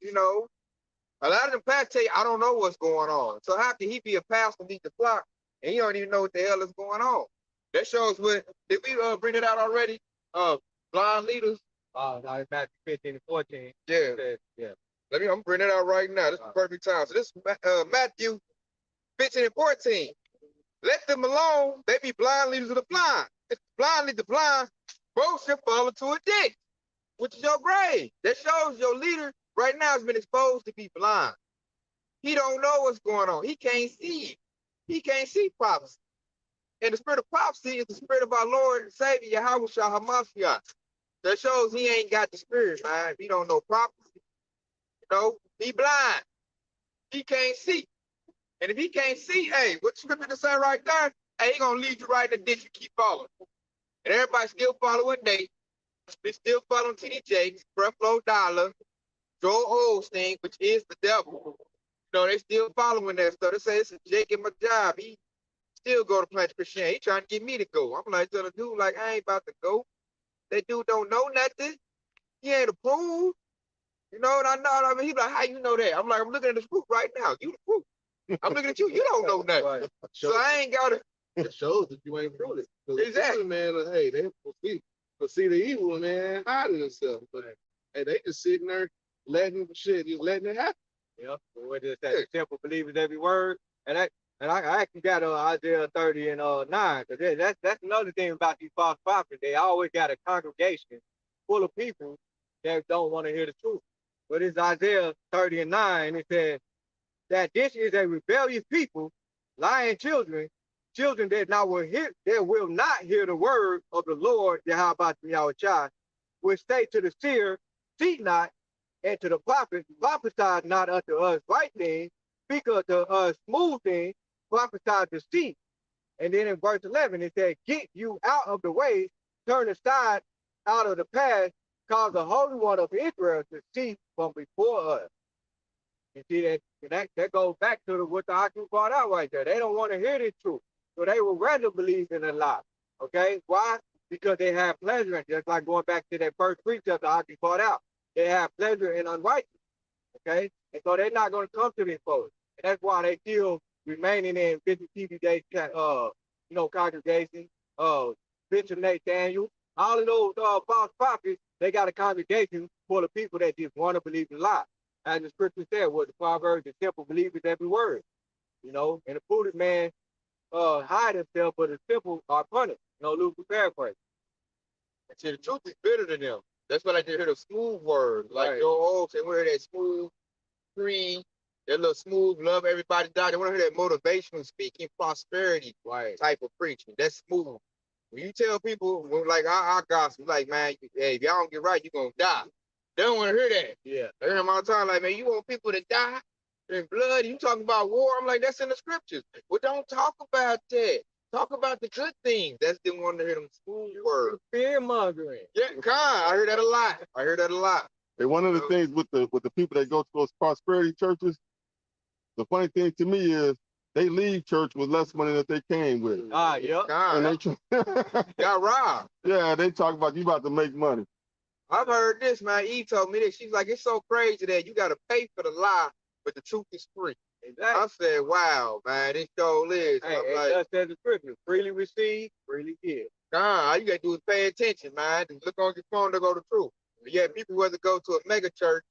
a lot of them pastors tell you, I don't know what's going on. So how can he be a pastor lead the flock and he don't even know what the hell is going on? That shows what, did we bring it out already? Blind leaders. Matthew 15 and 14. Yeah. Yeah. I'm bringing it out right now. This is the perfect time. So this is Matthew 15 and 14. Let them alone. They be blind leaders of the blind. If the blind lead the blind, both should fall into a ditch, which is your grave. That shows your leader right now has been exposed to be blind. He don't know what's going on. He can't see it. He can't see prophecy. And the spirit of prophecy is the spirit of our Lord and Savior, Yahweh Shah HaMashiach. That shows he ain't got the spirit, man. If he don't know prophecy, he blind. He can't see. And if he can't see, hey, what scripture to say right there? Hey, he gonna lead you right in the ditch and keep following. And everybody still following Nate. They still following T.D. Jakes, Creflo Dollar, Joel Osteen, which is the devil. They still following that stuff. They say it's a Jake in my job. He still go to Plant Christian. He trying to get me to go. I'm like, tell the dude, like, I ain't about to go. That dude don't know nothing. He ain't approved. And I know. I mean, he like, how you know that? I'm like, I'm looking at this proof right now. You the proof. I'm looking at you. You don't know nothing. Right. So I ain't got to. It shows that you ain't truly. Exactly. Man, hey, they see the evil, man, hiding themselves. But hey, they just sitting there letting just letting it happen. Yeah, what is that? Simple believers every word. And I actually got Isaiah 30 and 9, because that's another thing about these false prophets. They always got a congregation full of people that don't want to hear the truth. But it's Isaiah 30 and 9, it says that this is a rebellious people, lying children, children that will not hear the word of the Lord, Yahweh, which say to the seer, see not, and to the prophet, prophesy not unto us right things, speak unto us smooth things, prophesy to see. And then in verse 11, it says, get you out of the way, turn aside out of the path, cause the Holy One of Israel to see from before us. You see that goes back to what the Hakim brought out right there. They don't want to hear the truth. So they would rather believe in a lie. Okay? Why? Because they have pleasure in it. Just like going back to that first precept the Hakim brought out. They have pleasure in unrighteousness. Okay? And so they're not going to come to these folks. And that's why they still remaining in Bishop TV Day, congregation, Bishop Nathaniel, all of those false prophets, they got a congregation full of people that just want to believe in lies. As the scripture said, what the Proverbs, the simple believers every word. And the foolish man hide himself, but the simple are punished. Luke paraphrase. And see, the truth is better than them. That's what I did hear the smooth word. Like Right. your old say, we hear that smooth, free, that little smooth, love everybody die. They want to hear that motivational speaking, prosperity type of preaching. That's smooth. When you tell people, like our gospel, like, man, hey, if y'all don't get right, you're going to die. They don't want to hear that. Yeah. They hear them all the time, like, man, you want people to die in blood? You talking about war? I'm like, that's in the scriptures. Well, don't talk about that. Talk about the good things. That's the one to hear them smooth words. Fear mongering. Yeah, I heard that a lot. And one of the things with the people that go to those prosperity churches, the funny thing to me is they leave church with less money that they came with. Yep. And they Got robbed. Yeah, they talk about you about to make money. I've heard this, man. E told me this. She's like, it's so crazy that you got to pay for the lie, but the truth is free. Exactly. I said, wow, man, this show is. Hey, I'm like, that's the scripture. Freely receive, freely give. all you got to do is pay attention, man. Just look on your phone to go to truth. Yeah, people rather go to a mega church,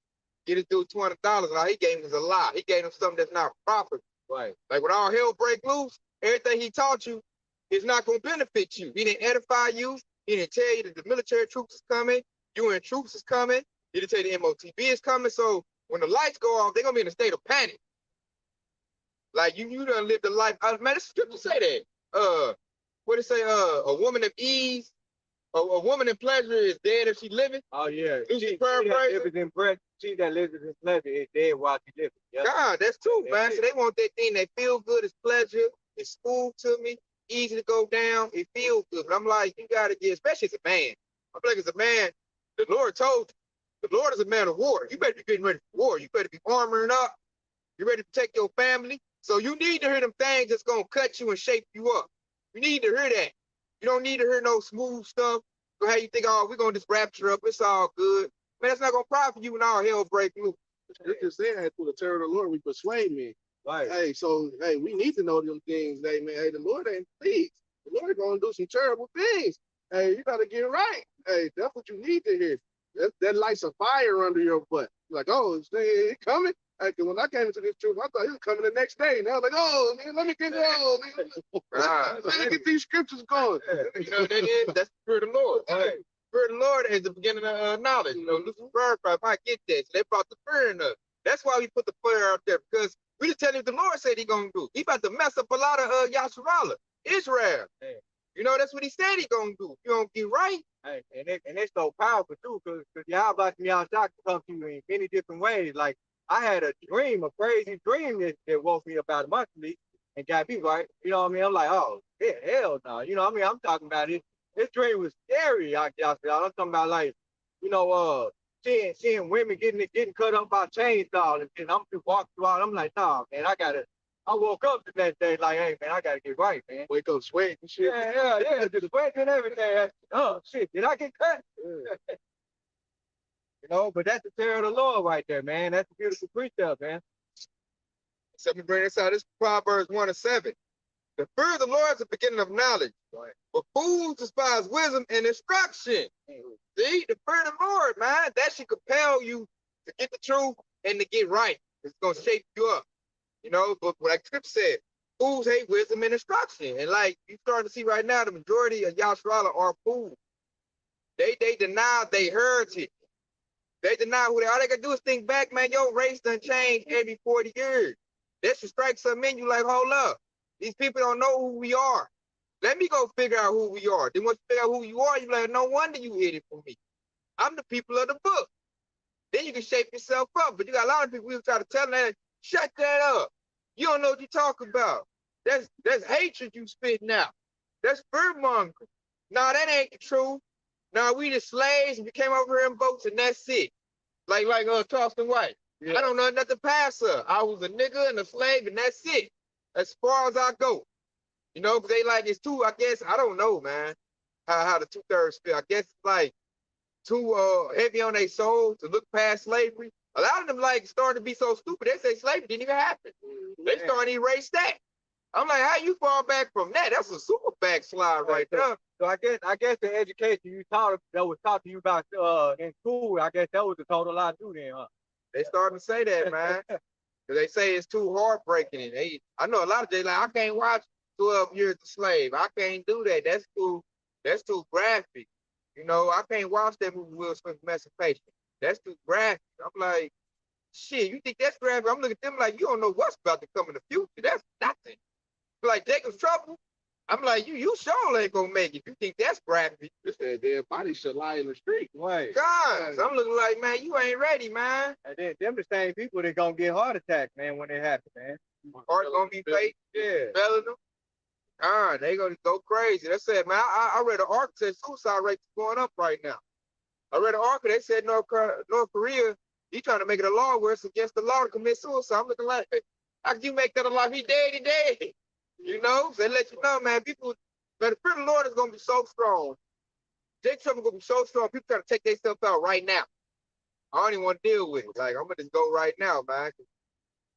get it through $200. Now he gave him a lie. He gave him something that's not profitable. Right. Like when all hell break loose, everything he taught you is not going to benefit you. He didn't edify you. He didn't tell you that the military troops is coming. UN troops is coming. He didn't tell you the MOTB is coming. So when the lights go off, they're going to be in a state of panic. Like you done lived a life. Man, the scripture say that. What it say? A woman of ease, a woman in pleasure is dead if she living. Oh yeah. She that lives in pleasure is dead while she living. Yep. God, that's true, man. So they want that thing that feel good, it's pleasure, it's smooth to me, easy to go down, it feels good. But I'm like, you gotta get, especially as a man. I feel like as a man, the Lord told you, the Lord is a man of war. You better be getting ready for war. You better be armoring up. You ready to protect your family. So you need to hear them things that's gonna cut you and shape you up. You need to hear that. You don't need to hear no smooth stuff. So how you think, oh, we're gonna just rapture up, it's all good. Man, that's not gonna profit you when all hell break loose. It just said, hey, through the terror of the Lord, we persuade men. Right. Hey, so hey, we need to know them things. Hey, man, hey, the Lord ain't pleased. The Lord gonna do some terrible things. Hey, you gotta get right. Hey, that's what you need to hear. That lights a fire under your butt. Like, oh, it's coming. Hey, cause when I came into this truth, I thought he was coming the next day. And I was like, oh, man, let me get let me get these scriptures going. You know what that is? That's the Spirit of the Lord. Hey, Spirit of the Lord is the beginning of knowledge. You know, Lucifer, if I get that, so they brought the fear in us. That's why we put the fire out there, because we just tell you what the Lord said he gonna do. He about to mess up a lot of Yasharala, Israel. Hey. You know, that's what he said he gonna do. You gonna get right. Hey, and it's so powerful too, because Yahweh can come to you in many different ways. Like I had a crazy dream that woke me up out of my sleep and got me right. You know what I mean? I'm like, oh, hell no. You know what I mean? I'm talking about it. This dream was scary. I'm talking about like, seeing women getting cut up by chainsaws, and I'm just walking through. I'm like, nah, man, I woke up the next day like, hey, man, I gotta get right, man. Wake up sweating and shit. Yeah, just sweating and everything. Oh shit, did I get cut? But that's the terror of the Lord right there, man. That's a beautiful precept, man. So let me bring this out. This is Proverbs 1:7. The fear of the Lord is the beginning of knowledge. Right. But fools despise wisdom and instruction. See, the fear of the Lord, man, that should compel you to get the truth and to get right. It's gonna shape you up. You know, but like Scripture said, fools hate wisdom and instruction. And like you starting to see right now, the majority of Yashrala are fools. They deny their heritage. They deny who they are. All they gotta do is think back, man. Your race done changed every 40 years. That should strike something in you like, hold up. These people don't know who we are. Let me go figure out who we are. Then once you figure out who you are, you're like, no wonder you hid it from me. I'm the people of the book. Then you can shape yourself up. But you got a lot of people who try to tell them, shut that up. You don't know what you're talking about. That's hatred you spitting out. That's fear mongering. No, that ain't the truth. No, we the slaves and we came over here in boats and that's it. Like Charleston White. Yeah. I don't know nothing past her. I was a nigga and a slave and that's it. As far as I go. You know, because they like it's too, I guess, I don't know, man, how the 2/3 feel. I guess it's like too heavy on their soul to look past slavery. A lot of them like starting to be so stupid, they say slavery didn't even happen. They starting to erase that. I'm like, how you fall back from that? That's a super backslide right there. So I guess the education you taught that was taught to you about in school, I guess that was a total lie to then, huh? They starting to say that, man. Cause they say it's too heartbreaking. And I know a lot of they like, I can't watch 12 Years a Slave. I can't do that. That's too graphic. You know, I can't watch that movie Will Smith Emancipation. That's too graphic. I'm like, shit, you think that's graphic? I'm looking at them like, you don't know what's about to come in the future. That's nothing. Like Jacob's Trouble. I'm like, you sure ain't gonna make it. You think that's graphic? This said their body should lie in the street. Right. God, I'm looking like, man, you ain't ready, man. And then them the same people that gonna get heart attacks, man, when it happen, man. Heart gonna be fake. Yeah. Belling them. They gonna go crazy. They said, man, I read an article that said suicide rates going up right now. I read an article that said North Korea, he trying to make it a law where it's against the law to commit suicide. I'm looking like, how can you make that a law? He dead, he dead. You know, they let you know, man, people, but the fear of the Lord is gonna be so strong. Jake Trump is gonna be so strong, people trying to take their stuff out right now. I don't even want to deal with it. Like, I'm gonna just go right now, man.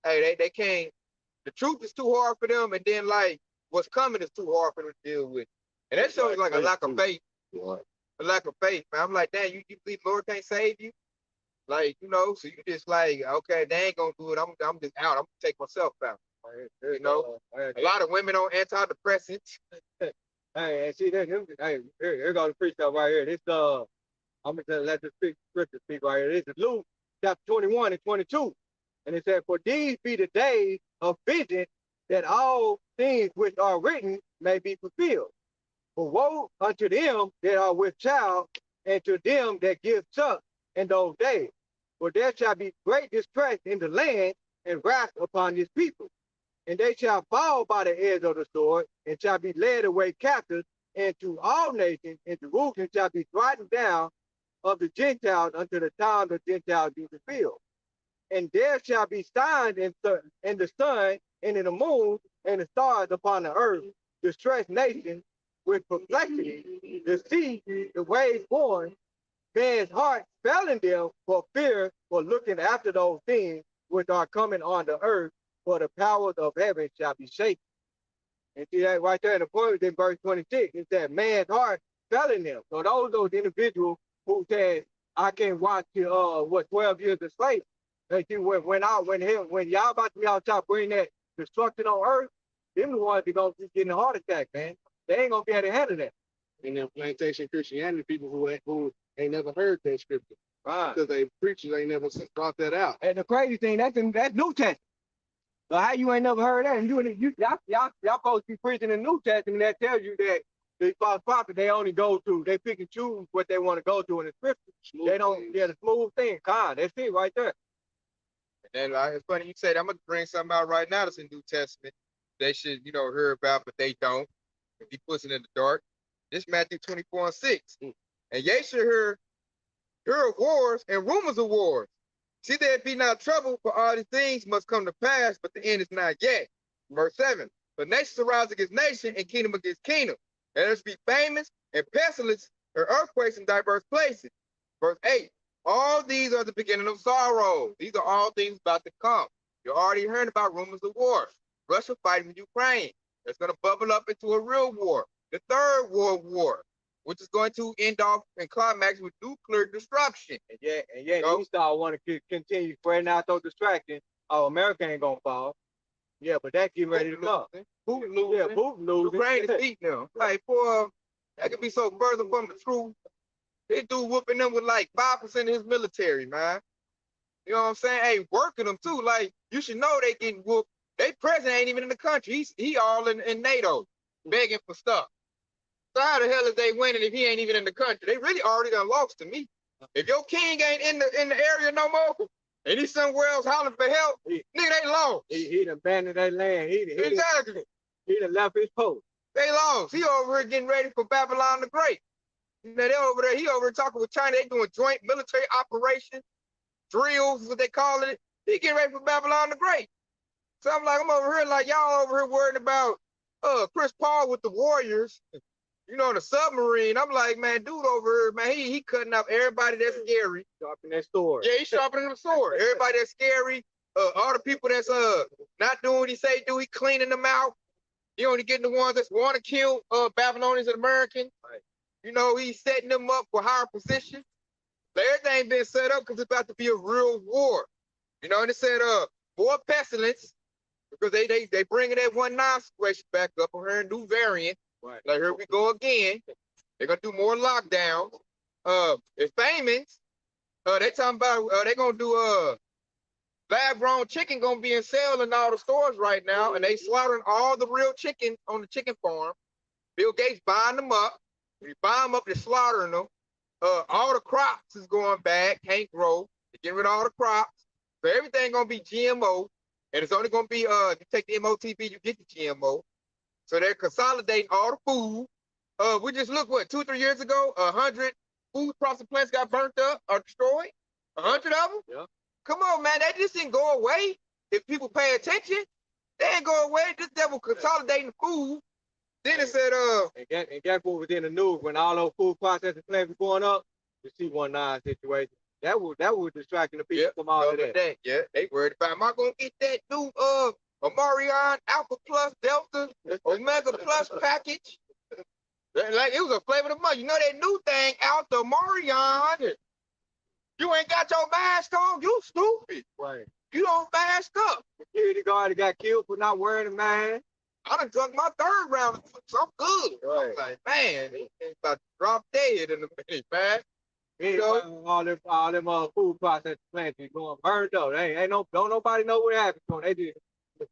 Hey, they can't, the truth is too hard for them, and then like what's coming is too hard for them to deal with. And that shows like a lack of faith. A lack of faith, man. I'm like, damn, you believe the Lord can't save you? Like, you know, so you just like, okay, they ain't gonna do it. I'm just out. I'm gonna take myself out. You know, a lot of women on antidepressants. Hey, and see that here goes the free stuff right here. This I'm gonna let the scripture speak right here. This is Luke chapter 21 and 22. And it said, for these be the days of vengeance, that all things which are written may be fulfilled. For woe unto them that are with child, and to them that give suck in those days. For there shall be great distress in the land, and wrath upon this people. And they shall fall by the edge of the sword, and shall be led away captives into all nations, and Jerusalem shall be trodden down of the Gentiles until the time the Gentiles be fulfilled. And there shall be signs in the sun, and in the moon, and the stars upon the earth, distressed nations with perplexity, the sea, the waves born, man's heart failing them for fear, for looking after those things which are coming on the earth, for the powers of heaven shall be shaken. And see that right there in the point in verse 26, it said man's heart failing them. So those individuals who said, I can watch 12 years of slavery. And see when y'all about to be out top bring that destruction on earth, them the ones that gonna be getting a heart attack, man. They ain't gonna be able to handle that. And then plantation Christianity people who ain't never heard that scripture. Right. Because they preachers ain't never brought that out. And the crazy thing, that's New Testament. So how you ain't never heard that? And y'all supposed to be preaching the New Testament that tells you that the false prophet, they pick and choose what they want to go to in the scripture. They don't get a smooth thing. That's it right there. And it's funny you say that. I'm gonna bring something out right now that's in New Testament. They should, hear about, but they don't. If he puts it in the dark. This Matthew 24 and 6. And ye should hear of wars and rumors of wars. See there be not trouble, for all these things must come to pass, but the end is not yet. Verse 7. But nations arise against nation, and kingdom against kingdom. And there's be famines and pestilence and earthquakes in diverse places. Verse 8. All these are the beginning of sorrow. These are all things about to come. You already heard about rumors of wars. Russia fighting with Ukraine. That's going to bubble up into a real war, the Third World War, which is going to end off and climax with nuclear destruction. And yet Esau want to continue spreading out those distractions. Oh, America ain't gonna fall. Yeah, but that getting ready to come. Putin losing. Yeah, Putin losing. Ukraine is beating them. Like, boy, that could be so further from the truth. This dude whooping them with like 5% of his military, man. You know what I'm saying? Hey, working them too. Like, you should know they getting whooped. They president ain't even in the country. He all in NATO, begging for stuff. So how the hell is they winning if he ain't even in the country? They really already done lost to me. If your king ain't in the area no more, and he's somewhere else hollering for help, nigga, they lost. He done abandoned that land. Exactly. He done left his post. They lost. He over here getting ready for Babylon the Great. You know, they over there. He over here talking with China. They doing joint military operations, drills is what they calling it. He getting ready for Babylon the Great. So I'm over here like y'all over here worried about Chris Paul with the Warriors. You know, the submarine. I'm like, man, dude over here, man, he cutting up everybody that's scary. Sharpening that sword. Yeah, he's sharpening the sword. Everybody that's scary. All the people that's not doing what he say do, he cleaning them out. He only getting the ones that want to kill Babylonians and Americans. Right. You know, he's setting them up for higher positions. So everything been set up because it's about to be a real war. You know, and it said war pestilence, because they bringing that 1-9 situation back up on her, new variant. Right. Like, here we go again. They're gonna do more lockdowns. It's famous. They talking about they gonna do lab-grown chicken gonna be in sale in all the stores right now, and they slaughtering all the real chicken on the chicken farm. Bill Gates buying them up. When you buy them up, they're slaughtering them. All the crops is going bad, can't grow. They're getting rid of all the crops. So everything gonna be GMO, and it's only gonna be if you take the MOTB, you get the GMO. So they're consolidating all the food. We just look 2-3 years ago, 100 food processing plants got burnt up or destroyed. 100 of them. Yeah. Come on, man, that just didn't go away. If people pay attention, they ain't go away. This devil consolidating food. Then it said, And guess what was in the news when all those food processing plants were going up? The C-19 situation. That was distracting the people from all of that. Yeah, they worried about, am I gonna get that new Omarion Alpha Plus Delta Omega Plus package? Like, it was a flavor of the month. You know that new thing out, the Omarion. You ain't got your mask on, you stupid. Right. You don't mask up. Security guard that got killed for not wearing a mask. I done drunk my 3rd round, so I'm good. Right. I'm like, man, they about to drop dead in a minute, man. You know? All them food processing plants is going burned up. Don't nobody know what happened to them. They just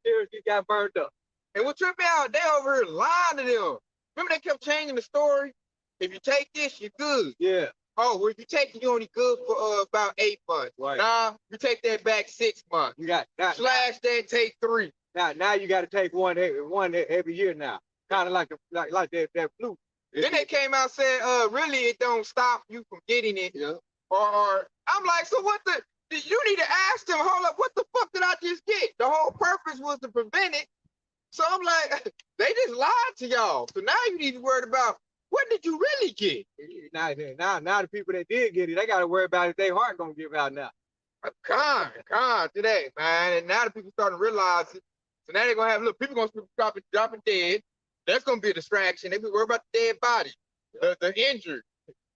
seriously got burned up. And what tripped me out, they over here lying to them. Remember they kept changing the story? If you take this, you're good. Yeah. Oh, well, if you take it, you're only good for about 8 months. Right. Nah, you take that back 6 months. You got that. Slash that, take 3. Now you got to take one every year now. Kind of like that flu. Then they came out and said, really, it don't stop you from getting it. Yeah. Or I'm like, so what you need to ask them, hold up, what the fuck did I just get? The whole purpose was to prevent it. So I'm like, they just lied to y'all. So now you need to worry about, what did you really get? Now the people that did get it, they got to worry about if their heart gonna give out now. Con today, man. And now the people starting to realize it. So now they're gonna have, look, people gonna be dropping dead. That's gonna be a distraction. They be worried about the dead body, the injured.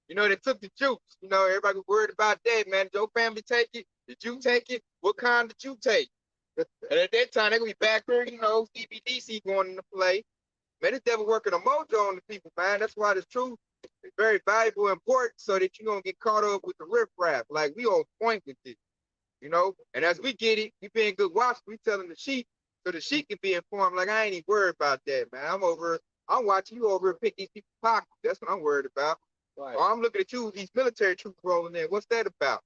You know, they took the juice. You know, everybody was worried about that, man. Did your family take it? Did you take it? What kind did you take? And at that time, they're gonna be back there, you know, CBDC going into play. Man, this devil working a mojo on the people, man. That's why the truth is very valuable and important, so that you don't get caught up with the riffraff. Like, we on point with this, you know? And as we get it, we being good watchers, we telling the sheep, so the sheep can be informed. Like, I ain't even worried about that, man. I'm watching you over and pick these people's pockets. That's what I'm worried about. Right. Or I'm looking at you, these military troops rolling in. What's that about?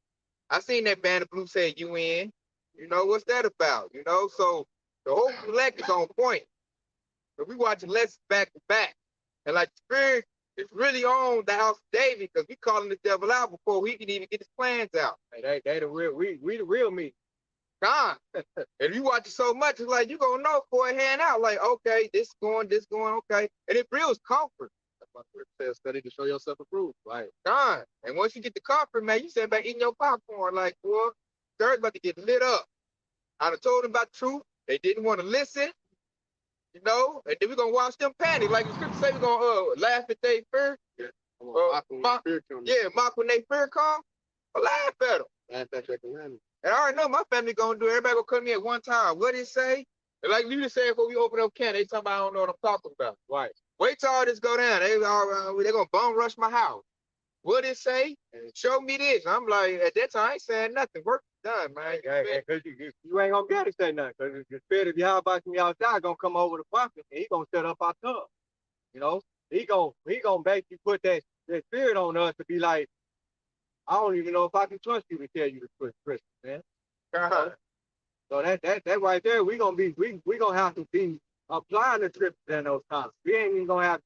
I seen that band of blue say UN. You know, what's that about? You know, so the whole collect is on point. But we watching lessons back to back. And like the spirit is really on the house of David, because we calling the devil out before he can even get his plans out. Hey, they the real, we the real me. God. And you watch it so much, it's like you gonna know for a hand out. Like, okay, this going, okay. And it feels comfort. That's why it says study to show yourself approved. Right. God. And once you get the comfort, man, you sit back eating your popcorn like, boy, third about to get lit up. I done told them about the truth. They didn't want to listen. You know, and then we're gonna watch them panic. Like the scripture say, we're gonna laugh at their fear. Mock when they fear come. Laugh at them. Laugh at your commandment. And I already know my family gonna do it. Everybody gonna come to me at one time. What it say? And like you just said before we open up can, they talking about I don't know what I'm talking about. Right. Wait till all this go down. They gonna bum rush my house. What it say? Show me this. I'm like, at that time, I ain't saying nothing. Work done, man. Because you ain't gonna be able to say nothing. Because the spirit of Yahweh from outside gonna come over the prophet and he gonna set up our tongue. You know, he gonna basically put that spirit on us to be like, I don't even know if I can trust you to tell you the truth, man. So that right there, we gonna have to be applying the scriptures in those times. We ain't even gonna have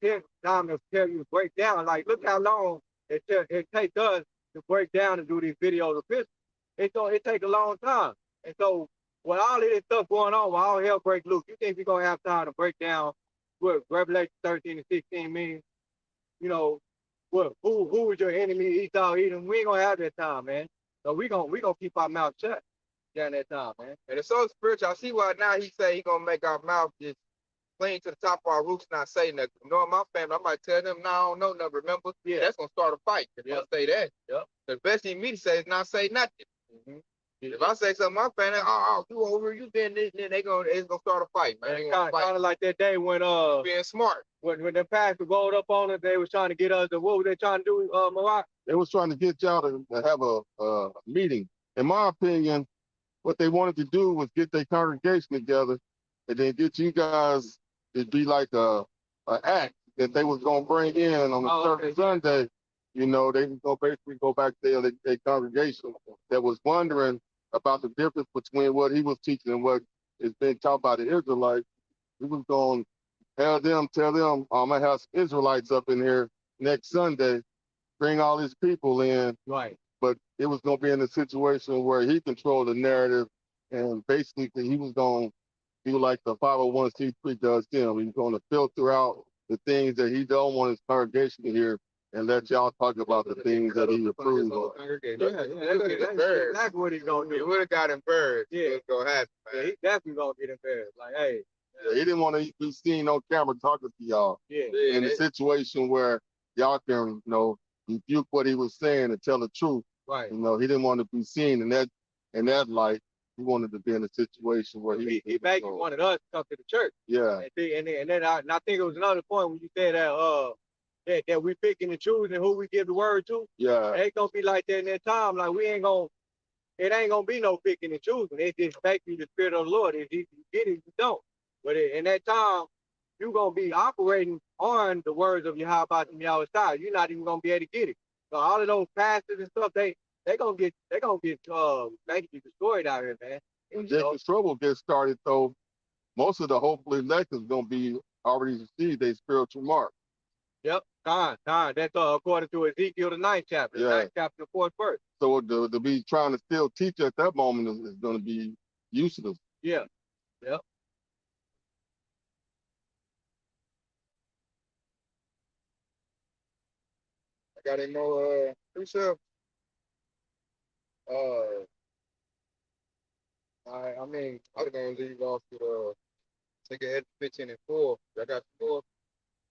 time to tell you to break down. Like, look how long it takes us to break down and do these videos of pictures. It take a long time. And so with all of this stuff going on, when all hell break loose, you think we're gonna have time to break down what Revelation 13 and 16 means? You know, who is your enemy, Esau, Edom? We ain't gonna have that time, man. So we gonna keep our mouth shut during that time, man. And it's so spiritual. I see why now he say he gonna make our mouth just clean to the top of our roots, not say nothing. Knowing my family, I might tell them, no, I don't know nothing. Remember? Yeah. That's gonna start a fight if I say that. Yep. The best thing me to say is not say nothing. Mm-hmm. If I say something, my family, you over, you been this, then it's gonna start a fight, man. Kind of like that day when being smart. When the pastor rolled up on us, they was trying to get us to, what were they trying to do, Marat? They was trying to get y'all to have a meeting. In my opinion, what they wanted to do was get their congregation together and then get you guys to be like a act that they was gonna bring in on a certain Sunday. You know, they was gonna basically go back there to their congregation that was wondering about the difference between what he was teaching and what is being taught by the Israelites. He was gonna tell them, I'm gonna have some Israelites up in here next Sunday, bring all these people in. Right. But it was going to be in a situation where he controlled the narrative, and basically he was going to be like the 501c3 does him. He's going to filter out the things that he don't want his congregation to hear and let y'all talk about the things that he approves of. That's exactly what he's going to do. He would have got embarrassed. Yeah. It's going to happen, man. Yeah, he definitely going to get embarrassed. Like, hey. Yeah, he didn't want to be seen on camera talking to y'all. Yeah. In a situation where y'all can, rebuke what he was saying and tell the truth. Right. He didn't want to be seen in that light. He wanted to be in a situation where he basically wanted us to come to the church. Yeah. And then I think it was another point when you said that we picking and choosing who we give the word to. Yeah. It ain't gonna be like that in that time. Like it ain't gonna be no picking and choosing. It's just basically the spirit of the Lord. If you get it, you don't. But in that time, you're gonna be operating on the words of Yahweh from Yahweh side. You're not even gonna be able to get it. So all of those pastors and stuff, they gonna get basically destroyed out here, man. And just the trouble gets started though, most of the hopeful elect is gonna be already received their spiritual mark. Yep, time. That's according to Ezekiel the 9th chapter, 9th chapter, the 4th verse. So to be trying to still teach at that moment is gonna be useless. Yeah. Yep. I got any more precepts? I mean, I was gonna leave off with take it 15 and 4. I got 4.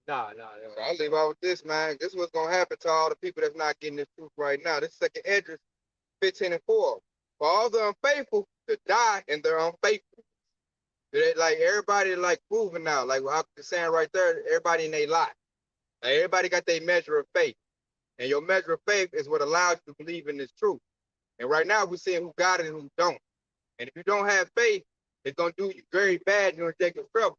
Nah. So I'll leave off with this, man. This is what's gonna happen to all the people that's not getting this truth right now. This second address, 15 and 4. For all the unfaithful to die in their unfaithfulness. Like everybody like proving now, like what I was saying right there, everybody in their lot. Like everybody got their measure of faith. And your measure of faith is what allows you to believe in this truth. And right now we're seeing who got it and who don't. And if you don't have faith, it's gonna do you very bad. You're gonna take your trouble.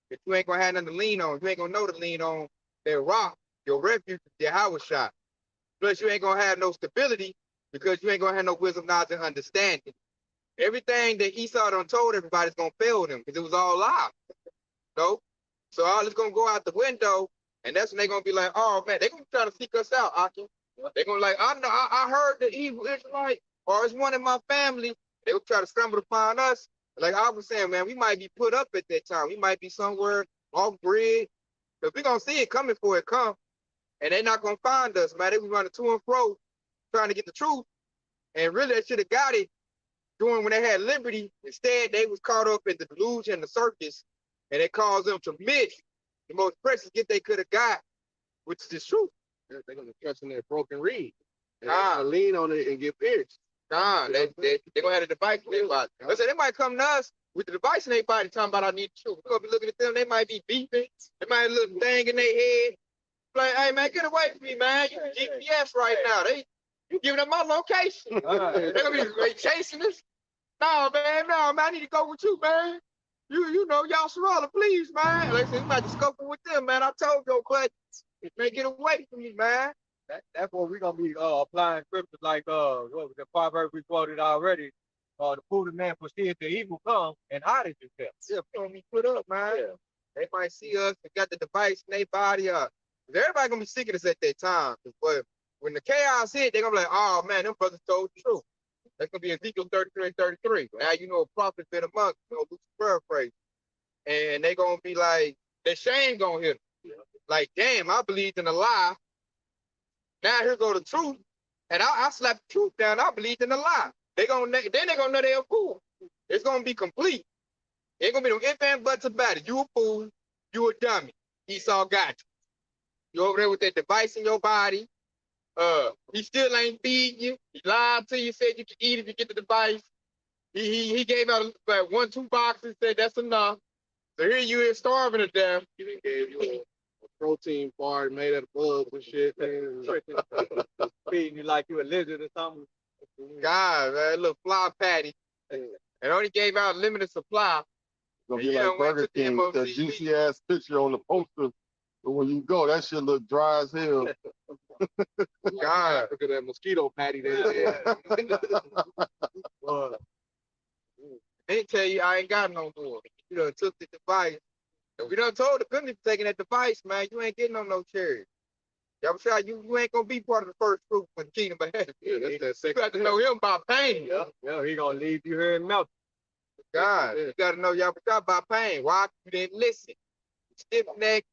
If you ain't gonna have nothing to lean on, you ain't gonna know to lean on that rock, your refuge, your house shot. Plus, you ain't gonna have no stability because you ain't gonna have no wisdom, knowledge, and understanding. Everything that Esau done told everybody's gonna fail them because it was all lies. So all it's gonna go out the window, and that's when they're gonna be like, oh man, they're gonna try to seek us out, Akim. They're gonna like, I know, I heard the evil Israelite, or it's one in my family. They will try to stumble upon us. Like I was saying, man, we might be put up at that time. We might be somewhere off grid. But we're gonna see it coming before it comes. And they're not gonna find us, man. They be running to and fro trying to get the truth. And really they should have got it during when they had liberty. Instead, they was caught up in the delusion and the circus And it caused them to miss the most precious gift they could have got, which is the truth. They're going to trust in their broken reed. They're Ah. going to lean on it and get pierced. Nah, they're going to have a device in their body. Listen, they might come to us with the device in their body talking about I need the truth. We're going to be looking at them. They might be beeping. They might have a little thing in their head. Like, hey, man, get away from me, man. You GPS right now. You giving up my location. They're going to be chasing us. No, man, I need to go with you, man. You know, y'all surrounded, please, man. Like I said, you might just go with them, man. I told you, but man, get away from me, man. That's what we're gonna be applying scriptures like what was the proverb we quoted already. The prudent man foreseeth the evil come and hideth himself. Yeah, put up, man. Yeah. They might see us and got the device in their body up. Everybody gonna be sick of us at that time. But when the chaos hit, they're gonna be like, oh man, them brothers told the truth. That's gonna be Ezekiel 33 and 33. Now you know a prophet been among, Luke's paraphrase. And they gonna be like, their shame gonna hit them. Like, damn, I believed in a lie. Now here go the truth. And I slapped the truth down. I believed in a lie. Then they're gonna know they're a fool. It's gonna be complete. Ain't gonna be no ifs and buts about it. You a fool, you a dummy. Esau got you. You over there with that device in your body. He still ain't feeding you. He lied to you, said you can eat if you get the device. He gave out like 1-2 boxes, said that's enough. So here you is starving to death. He gave you a protein bar made out of bugs and shit. Feeding you like you a lizard or something. God, man, little fly patty. And only gave out a limited supply. It's gonna be like Burger King with that juicy ass picture on the poster. But when you go, that shit look dry as hell. God, look at that mosquito patty there. They tell you I ain't got no more. You done took the device. And we done told the penalty for taking that device, man. You ain't getting on no cherry. Y'all sure you ain't gonna be part of the first group for the kingdom of heaven. Yeah, that's that second. You got to know him by pain. Yeah, he gonna leave you here and melt. God, you got to know y'all by pain. Why? You didn't listen. Stiff neck.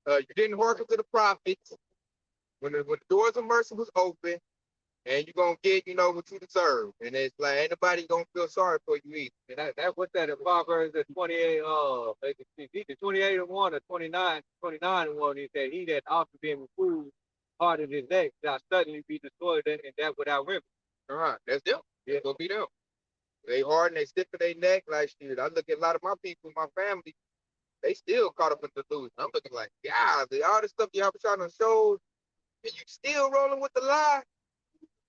You didn't hearken to the prophets. When the doors of mercy was open, and you're going to get, what you deserve. And it's like, ain't nobody going to feel sorry for you either. And that what's that in Proverbs 28, 28 and 1 or 29 and 1, he said, he that after being reproved hard in his neck shall suddenly be destroyed, and that without remedy. All right, that's them. Yeah, it's going to be them. They hard and they stiff in their neck like shit. I look at a lot of my people, my family, they still caught up in the delusion. I'm looking like, God, all this stuff you have shot on shows, and you still rolling with the lie.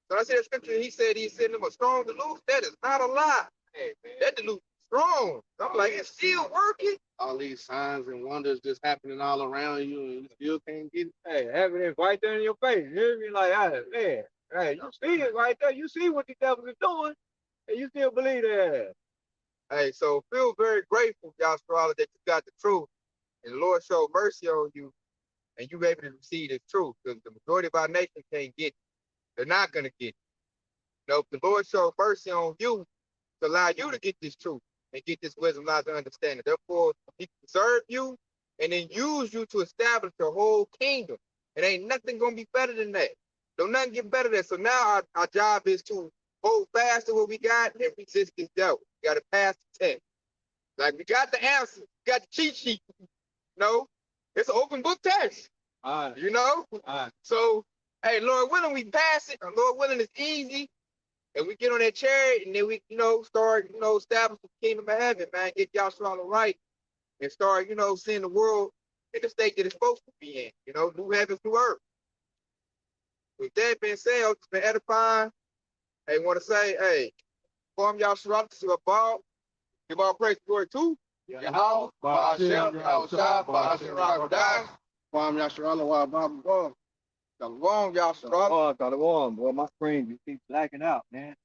So I said the scripture, he said he's sending them a strong delusion. That is not a lie. Hey, man, that delusion is strong. I'm like, it's still working. All these signs and wonders just happening all around you, and you still can't get it. Hey, having it right there in your face. You hear me? Like, man, hey, you see it right there. You see what the devil is doing, and you still believe that. Hey, so feel very grateful, y'all, that you got the truth. And the Lord showed mercy on you, and you were able to receive this truth. Because the majority of our nation can't get it. They're not going to get it. If the Lord showed mercy on you to allow you to get this truth and get this wisdom, knowledge, and understanding. Therefore, he preserve you and then use you to establish the whole kingdom. It ain't nothing going to be better than that. Don't nothing get better than that. So now our job is to hold fast to what we got and resist this devil. We got to pass the test. Like, we got the answer. We got the cheat sheet. It's an open book test. All right. So, hey, Lord willing, we pass it. Lord willing, it's easy. And we get on that chariot, and then we, start, establish the kingdom of heaven, man. Get y'all all right. And start, seeing the world in the state that it's supposed to be in. New heavens, new earth. With that being said, it's been edifying. Hey, want to say, hey, form y'all surrounded to a ball. Give all praise and glory to Yahweh, Ba'ashem, Yahushua, Ba'ashem, Rakhadah. Kwam Yasharala, Wa Baba. Shalom, y'all surrounded. Oh, I got it on, boy. My screen, you keep blacking out, man.